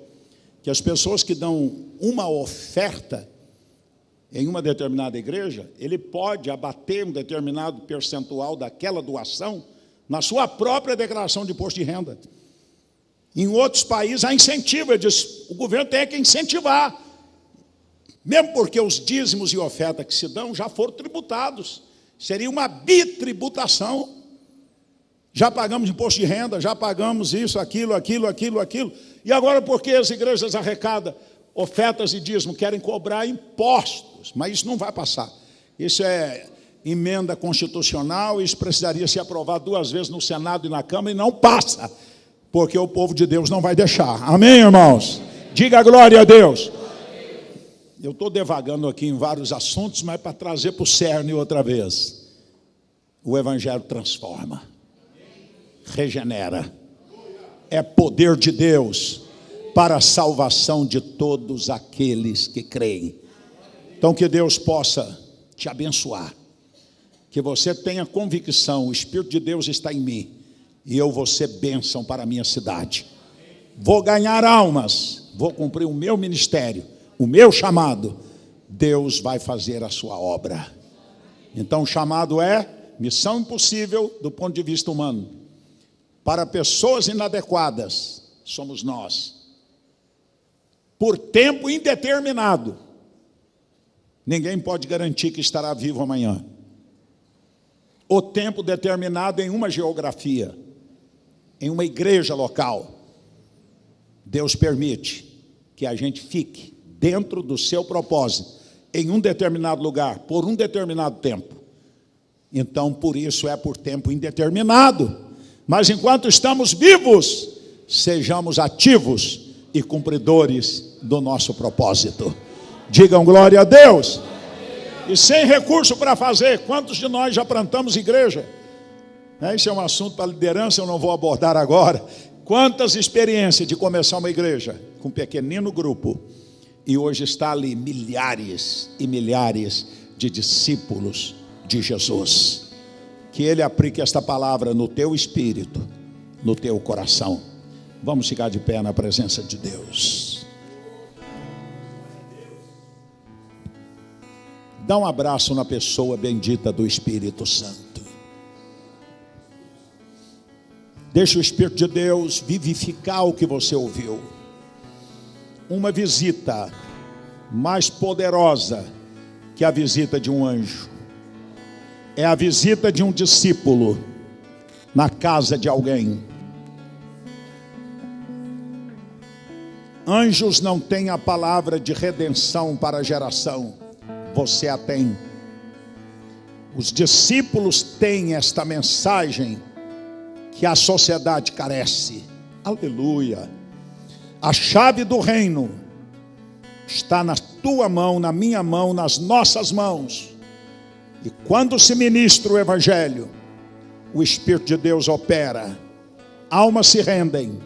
que as pessoas que dão uma oferta em uma determinada igreja, ele pode abater um determinado percentual daquela doação na sua própria declaração de imposto de renda. Em outros países há incentivo, ele diz, o governo tem que incentivar, mesmo porque os dízimos e ofertas que se dão já foram tributados, seria uma bitributação. Já pagamos imposto de renda, já pagamos isso, aquilo, e agora porque as igrejas arrecadam ofertas e dízimos, querem cobrar impostos, mas isso não vai passar. Isso é emenda constitucional, isso precisaria ser aprovado 2 vezes no Senado e na Câmara, e não passa, porque o povo de Deus não vai deixar. Amém, irmãos? Diga glória a Deus. Eu estou devagando aqui em vários assuntos, mas para trazer para o cerne outra vez. O Evangelho transforma, regenera, é poder de Deus para a salvação de todos aqueles que creem. Então que Deus possa te abençoar, que você tenha convicção, o Espírito de Deus está em mim, e eu vou ser bênção para a minha cidade. Vou ganhar almas, vou cumprir o meu ministério, o meu chamado. Deus vai fazer a sua obra. Então o chamado é missão impossível do ponto de vista humano. Para pessoas inadequadas, somos nós. Por tempo indeterminado. Ninguém pode garantir que estará vivo amanhã. O tempo determinado em uma geografia, em uma igreja local. Deus permite que a gente fique dentro do seu propósito, em um determinado lugar, por um determinado tempo. Então, por isso é por tempo indeterminado. Mas enquanto estamos vivos, sejamos ativos e cumpridores do nosso propósito. Digam glória a Deus. E sem recurso para fazer, quantos de nós já plantamos igreja? Isso é um assunto para liderança, eu não vou abordar agora. Quantas experiências de começar uma igreja com um pequenino grupo, e hoje está ali milhares e milhares de discípulos de Jesus. Que Ele aplique esta palavra no teu espírito, no teu coração. Vamos ficar de pé na presença de Deus. Dá um abraço na pessoa bendita do Espírito Santo. Deixa o Espírito de Deus vivificar o que você ouviu. Uma visita mais poderosa que a visita de um anjo é a visita de um discípulo na casa de alguém. Anjos não têm a palavra de redenção para a geração, você a tem. Os discípulos têm esta mensagem que a sociedade carece. Aleluia. A chave do reino está na tua mão, na minha mão, nas nossas mãos. E quando se ministra o evangelho, o Espírito de Deus opera, almas se rendem,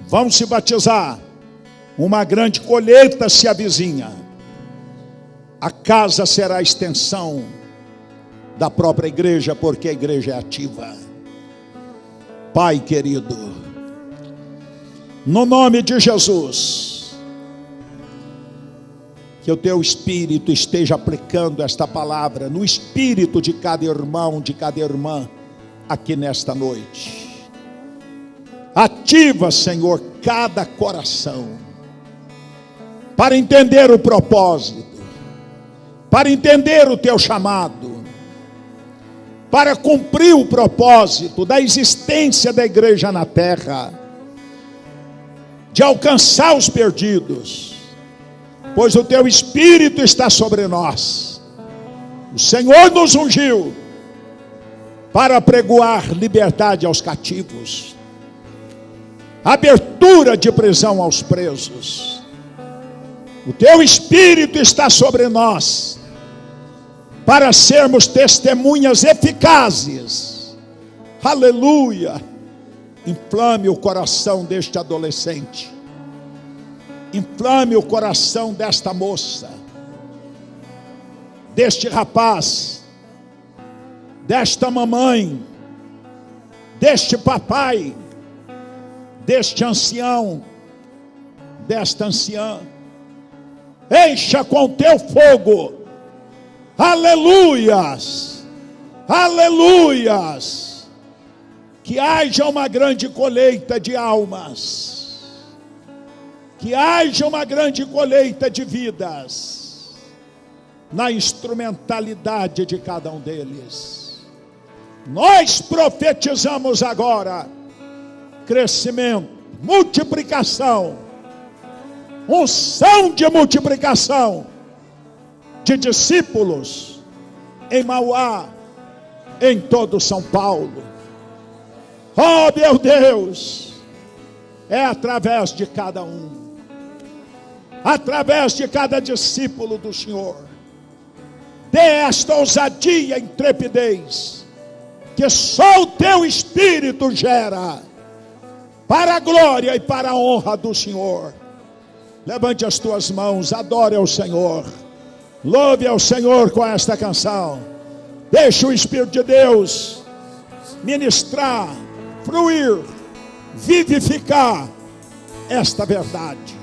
vão se batizar, uma grande colheita se avizinha. A casa será a extensão da própria igreja, porque a igreja é ativa. Pai querido, no nome de Jesus, que o teu Espírito esteja aplicando esta palavra no espírito de cada irmão, de cada irmã aqui nesta noite. Ativa, Senhor, cada coração para entender o propósito, para entender o teu chamado, para cumprir o propósito da existência da igreja na terra, de alcançar os perdidos, pois o teu Espírito está sobre nós. O Senhor nos ungiu para pregoar liberdade aos cativos, abertura de prisão aos presos. O teu Espírito está sobre nós para sermos testemunhas eficazes. Aleluia. Inflame o coração deste adolescente, inflame o coração desta moça, deste rapaz, desta mamãe, deste papai, deste ancião, desta anciã. Encha com teu fogo. Aleluias, aleluias. Que haja uma grande colheita de almas, que haja uma grande colheita de vidas, na instrumentalidade de cada um deles. Nós profetizamos agora crescimento, multiplicação, unção de multiplicação de discípulos em Mauá, em todo São Paulo. Oh meu Deus, é através de cada um, através de cada discípulo do Senhor. Dê esta ousadia e intrepidez que só o teu Espírito gera, para a glória e para a honra do Senhor. Levante as tuas mãos, adore ao Senhor, louve ao Senhor com esta canção. Deixe o Espírito de Deus ministrar, fluir, vivificar esta verdade.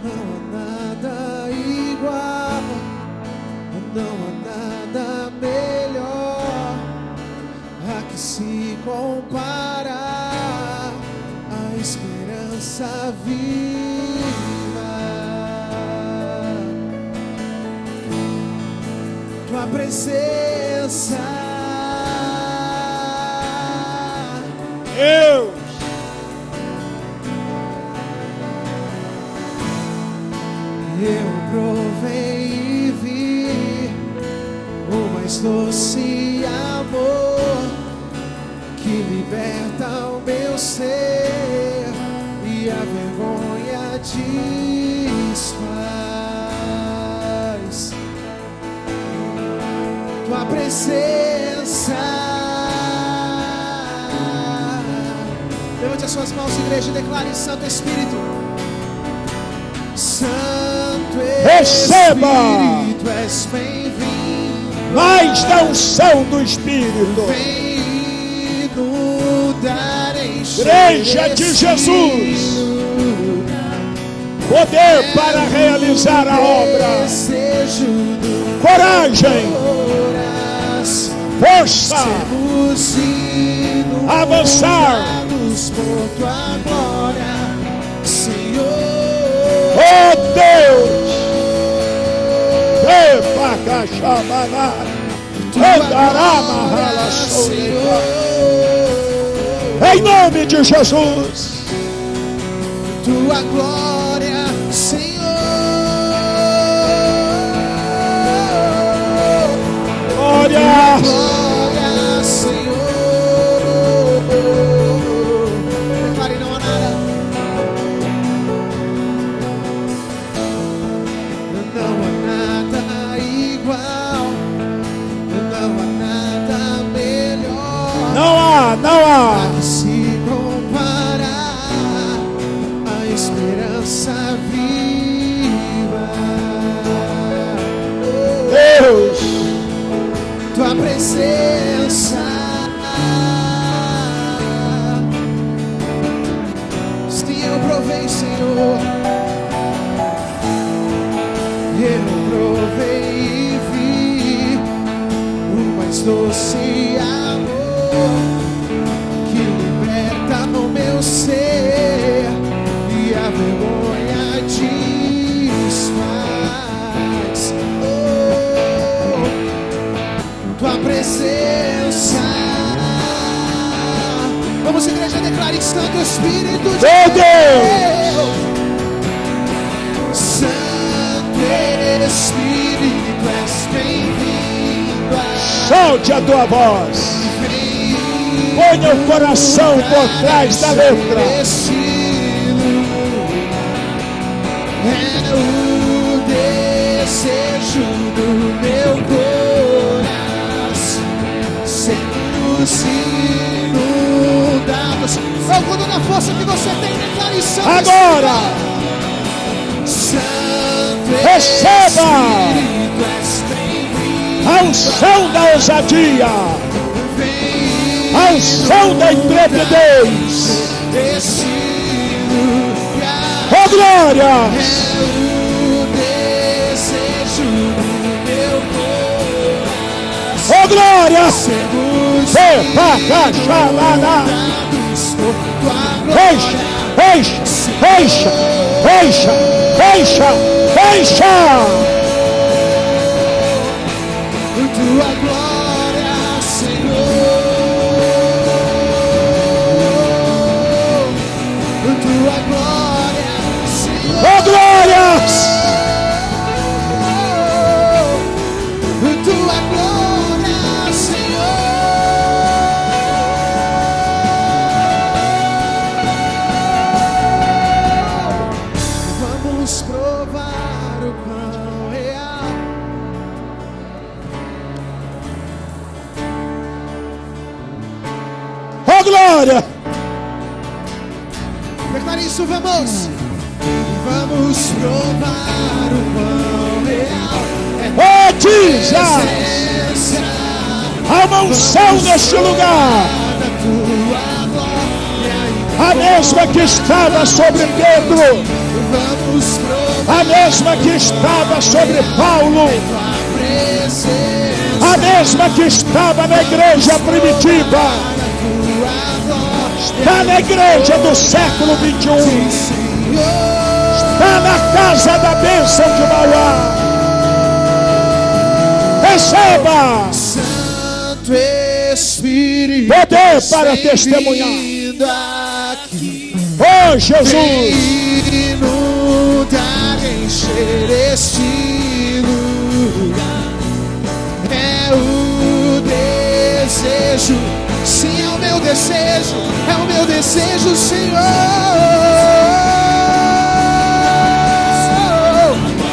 Não há nada igual, não há nada melhor a que se compara a esperança viva. Tua presença, Deus, liberta o meu ser e a vergonha desfaz. Tua presença. Levante as suas mãos, igreja, e declare: Santo Espírito. Santo Receba. Espírito, és bem-vindo. Mais da unção do Espírito. Vem inundar, encher Igreja de esse Jesus. lugar. Poder para realizar a obra. Desejo do Coragem. coração. Força. Sermos Avançar. inundados por tua glória, Senhor. Oh Deus. Epa, cachabana. Andará, marrala, Senhor. em nome de Jesus. Tua glória, Senhor. Glória. Glória, Senhor. Declare: não há nada. Não há nada igual. Não há nada melhor. Não há, não há. Pode se comparar a esperança viva. Deus. Tua presença. Sim, eu provei, Senhor. Eu provei e vi o mais doce amor que liberta o meu ser e a vergonha desfaz. Tua presença. Vamos, igreja, declare: Santo Espírito de Deus. Santo Espírito, és bem-vindo. Solte a tua voz. Ponha o coração por trás da letra. É o desejo do meu coração, sermos inundados. É o conto da força que você tem, declare: Santo Agora. Espírito. Santo Receba. Espírito, és bem-vindo. A unção da ousadia. A unção da intrepidez. Esse lugar Oh glória. é o desejo do meu coração. Oh glória. Sermos Epa, cachabana. inundados por tua glória. Encha, encha, encha, encha, encha, encha. Tua glória, Senhor. Tua glória, Senhor. Oh glória. Tua glória, Senhor. Vamos provar o pão real. Oh glória. Declare isso, vamos. Vamos provar o pão real. Oh Jesus. Presença Há uma unção neste lugar. da tua glória. A mesma que estava sobre Pedro. Vamos provar A mesma que estava sobre Paulo. a presença A mesma que estava na igreja primitiva. da tua glória. Está na igreja do século 21. Senhor, Está na casa da bênção de Mauá. Receba Santo Espírito, poder para testemunhar. bem-vindo aqui. Oh Jesus. Inundar, encher este lugar. É o desejo Sim, é o meu desejo, Senhor.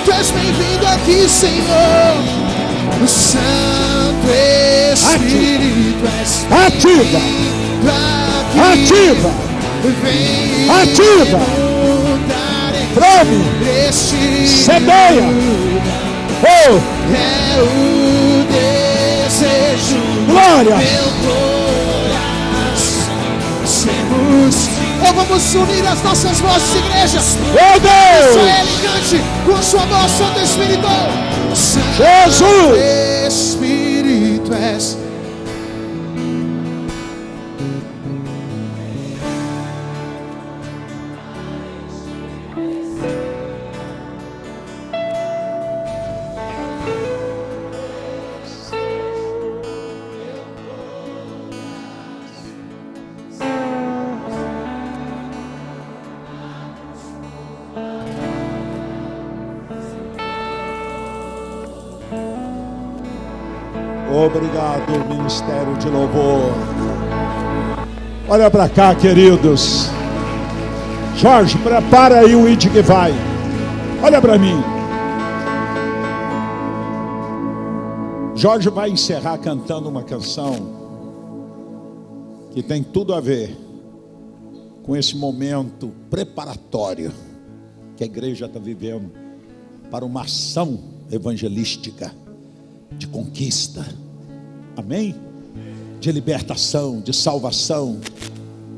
Tu és bem-vindo aqui, Senhor. O Santo Espírito és Ativa! Ativa! Vem Ativa! Trame! Semeia! Oh! É o desejo. Glória! Meu coração. Vamos unir as nossas vozes, igreja. Meu Deus! Só Ele cante com a sua voz, Santo Espírito. Jesus! Espírito és. Obrigado, Ministério de Louvor. Olha para cá, queridos. Jorge, prepara aí o Ide que vai. Olha para mim. Jorge vai encerrar cantando uma canção que tem tudo a ver com esse momento preparatório que a igreja está vivendo para uma ação evangelística de conquista, amém? De libertação, de salvação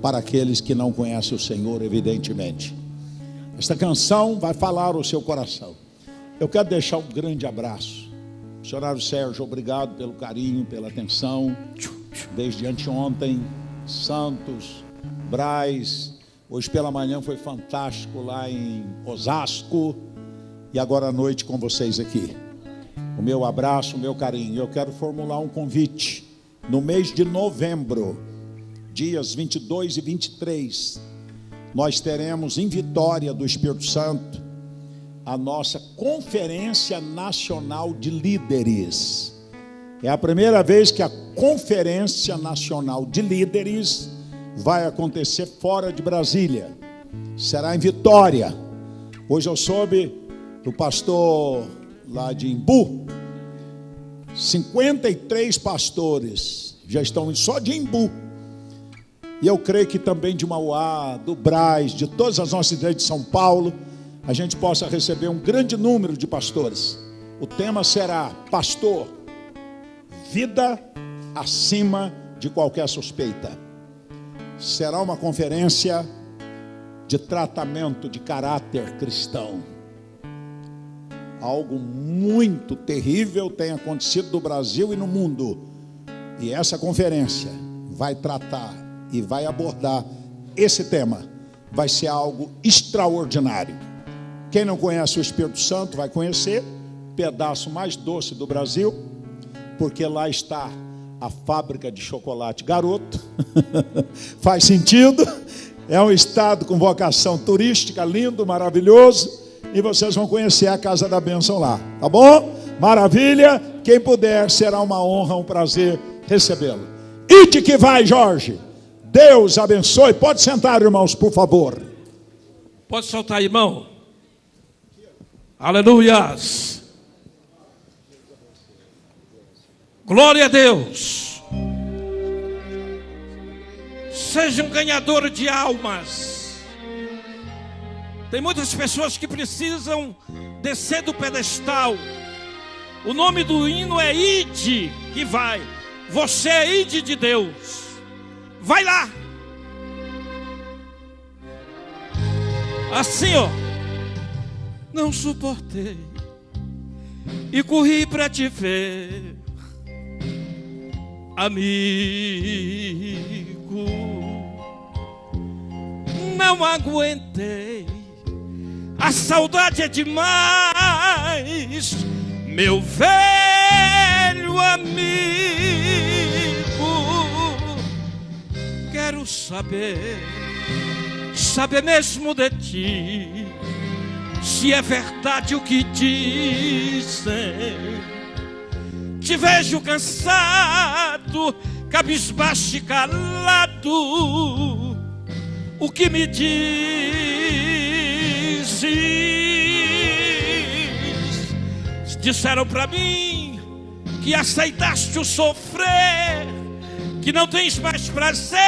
para aqueles que não conhecem o Senhor, evidentemente. Esta canção vai falar o seu coração. Eu quero deixar um grande abraço. Missionário Sérgio, obrigado pelo carinho, pela atenção. Desde anteontem, Santos, Braz, hoje pela manhã foi fantástico lá em Osasco e agora à noite com vocês aqui. O meu abraço, o meu carinho. Eu quero formular um convite. No mês de novembro, dias 22 e 23, nós teremos em Vitória do Espírito Santo a nossa Conferência Nacional de Líderes. É a primeira vez que a Conferência Nacional de Líderes vai acontecer fora de Brasília. Será em Vitória. Hoje eu soube do pastor lá de Imbu, 53 pastores já estão indo só de Imbu, e eu creio que também de Mauá, do Braz, de todas as nossas cidades de São Paulo, a gente possa receber um grande número de pastores. O tema será: pastor, vida acima de qualquer suspeita. Será uma conferência de tratamento de caráter cristão. Algo muito terrível tem acontecido no Brasil e no mundo. E essa conferência vai tratar e vai abordar esse tema. Vai ser algo extraordinário. Quem não conhece o Espírito Santo vai conhecer o pedaço mais doce do Brasil, porque lá está a fábrica de chocolate Garoto. Faz sentido. É um estado com vocação turística, lindo, maravilhoso. E vocês vão conhecer a Casa da Bênção lá, tá bom? Maravilha, quem puder, será uma honra, um prazer recebê-lo. Ide que vai, Jorge. Deus abençoe. Pode sentar, irmãos, por favor. Pode soltar, irmão. Aleluias. Glória a Deus. Seja um ganhador de almas. Tem muitas pessoas que precisam descer do pedestal. O nome do hino é Ide que vai. Você é Ide de Deus. Vai lá. Assim, ó. Não suportei e corri para te ver, amigo. Não aguentei. A saudade é demais, meu velho amigo. Quero saber mesmo de ti, se é verdade o que dizem. Te vejo cansado cabisbaixo e calado, o que me dizes? Disseram para mim que aceitaste o sofrer, que não tens mais prazer,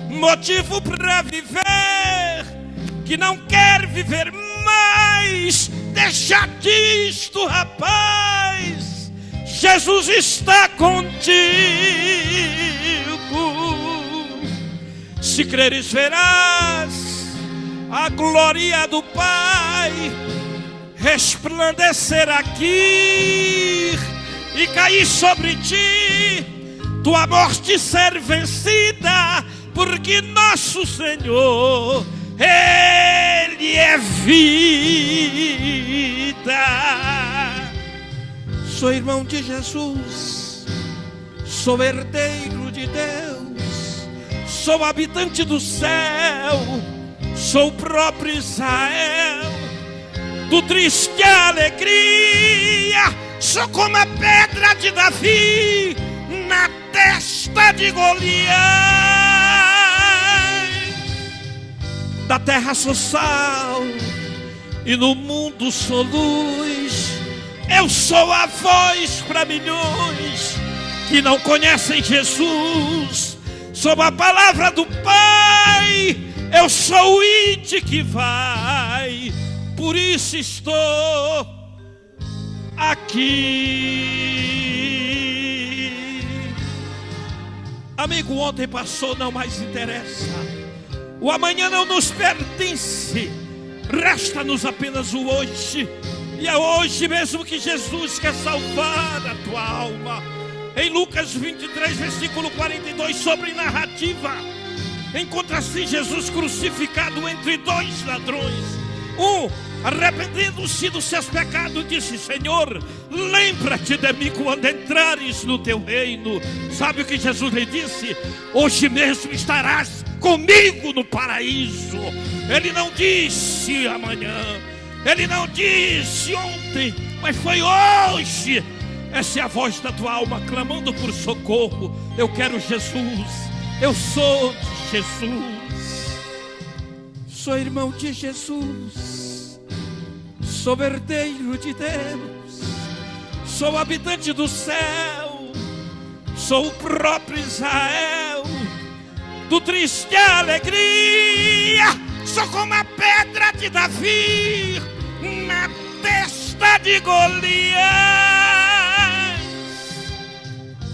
motivo para viver, que não quer viver mais. Deixa disto, rapaz, Jesus está contigo. Se creres, verás a glória do Pai resplandecer aqui e cair sobre ti, tua morte ser vencida, porque nosso Senhor, Ele é vida. Sou irmão de Jesus, sou herdeiro de Deus, sou habitante do céu, sou o próprio Israel, do triste alegria, sou como a pedra de Davi na testa de Golias. Da terra sou sal e no mundo sou luz. Eu sou a voz para milhões que não conhecem Jesus. Sou a palavra do Pai, eu sou o ide que vai. Por isso estou aqui. Amigo, ontem passou, não mais interessa. O amanhã não nos pertence. Resta-nos apenas o hoje. E é hoje mesmo que Jesus quer salvar a tua alma. Em Lucas 23, versículo 42, sobre narrativa, encontra-se Jesus crucificado entre dois ladrões. Um, arrependendo-se dos seus pecados, disse: Senhor, lembra-te de mim quando entrares no teu reino. Sabe o que Jesus lhe disse? Hoje mesmo estarás comigo no paraíso. Ele não disse amanhã, ele não disse ontem, mas foi hoje. Essa é a voz da tua alma clamando por socorro. Eu quero Jesus, eu sou de Jesus. Sou irmão de Jesus, sou herdeiro de Deus, sou habitante do céu, sou o próprio Israel, do triste alegria, sou como a pedra de Davi na testa de Golias.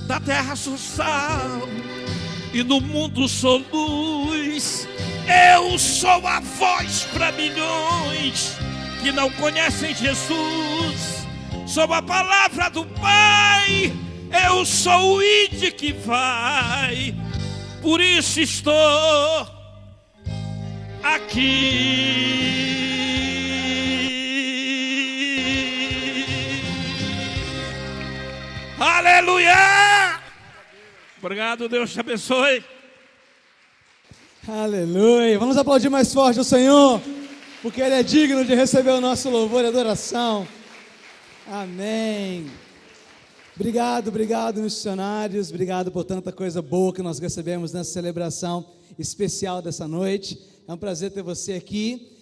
Da terra sou sal e no mundo sou luz. Eu sou a voz para milhões que não conhecem Jesus. Sou a palavra do Pai, eu sou o ide que vai. Por isso estou aqui. Aleluia! Obrigado, Deus te abençoe. Aleluia. Vamos aplaudir mais forte o Senhor, porque Ele é digno de receber o nosso louvor e adoração. Amém. Obrigado, obrigado, missionários. Obrigado por tanta coisa boa que nós recebemos nessa celebração especial dessa noite. É um prazer ter você aqui.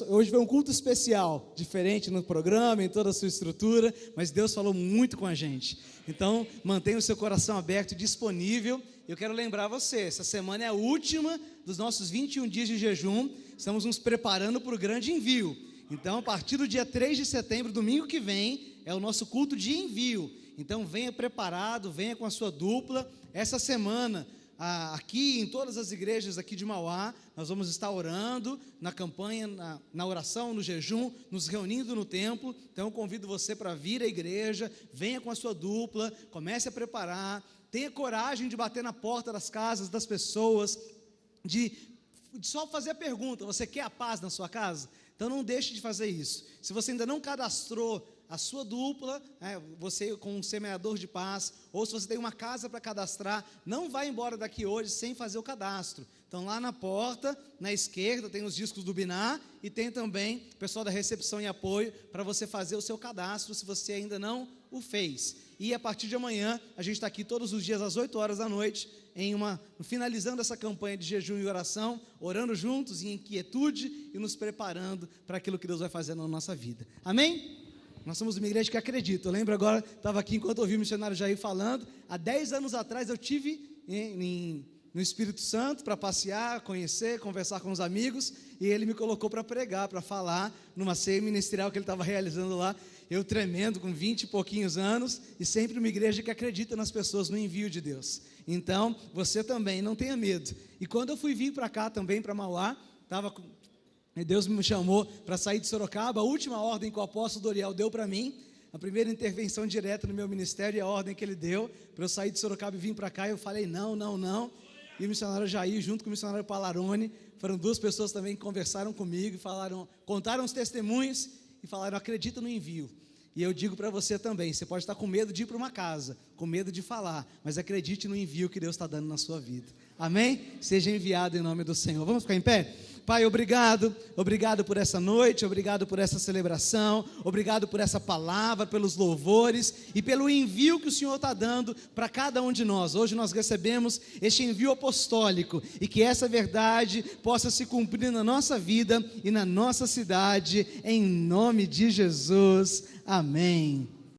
Hoje foi um culto especial, diferente no programa, em toda a sua estrutura, mas Deus falou muito com a gente. Então, mantenha o seu coração aberto e disponível. Eu quero lembrar você, essa semana é a última dos nossos 21 dias de jejum. Estamos nos preparando para o grande envio. Então, a partir do dia 3 de setembro, domingo que vem, é o nosso culto de envio. Então, venha preparado, venha com a sua dupla. Essa semana, aqui em todas as igrejas aqui de Mauá, nós vamos estar orando na campanha, na oração, no jejum, nos reunindo no templo. Então eu convido você para vir à igreja, venha com a sua dupla, comece a preparar, tenha coragem de bater na porta das casas das pessoas, de só fazer a pergunta: você quer a paz na sua casa? Então não deixe de fazer isso. Se você ainda não cadastrou a sua dupla, você com um semeador de paz, ou se você tem uma casa para cadastrar, não vai embora daqui hoje sem fazer o cadastro. Então lá na porta, na esquerda, tem os discos do Binar e tem também o pessoal da recepção e apoio para você fazer o seu cadastro, se você ainda não o fez. E a partir de amanhã, a gente está aqui todos os dias às 8 horas da noite, finalizando essa campanha de jejum e oração, orando juntos em quietude e nos preparando para aquilo que Deus vai fazer na nossa vida. Amém? Nós somos uma igreja que acredita. Eu lembro agora, estava aqui enquanto ouvi o missionário Jair falando, há 10 anos atrás eu tive no Espírito Santo para passear, conhecer, conversar com os amigos, e ele me colocou para pregar, para falar numa ceia ministerial que ele estava realizando lá, eu tremendo, com 20 e pouquinhos anos, e sempre uma igreja que acredita nas pessoas, no envio de Deus. Então, você também, não tenha medo. E quando eu fui vir para cá também, para Mauá, Deus me chamou para sair de Sorocaba, a última ordem que o apóstolo Doriel deu para mim, a primeira intervenção direta no meu ministério, e a ordem que ele deu para eu sair de Sorocaba e vir para cá, eu falei não. E o missionário Jair, junto com o missionário Palarone, foram 2 pessoas também que conversaram comigo, contaram os testemunhos e falaram: acredita no envio. E eu digo para você também, você pode estar com medo de ir para uma casa, com medo de falar, mas acredite no envio que Deus está dando na sua vida. Amém? Seja enviado em nome do Senhor. Vamos ficar em pé? Pai, obrigado por essa noite, obrigado por essa celebração, obrigado por essa palavra, pelos louvores e pelo envio que o Senhor está dando para cada um de nós. Hoje nós recebemos este envio apostólico e que essa verdade possa se cumprir na nossa vida e na nossa cidade, em nome de Jesus. Amém.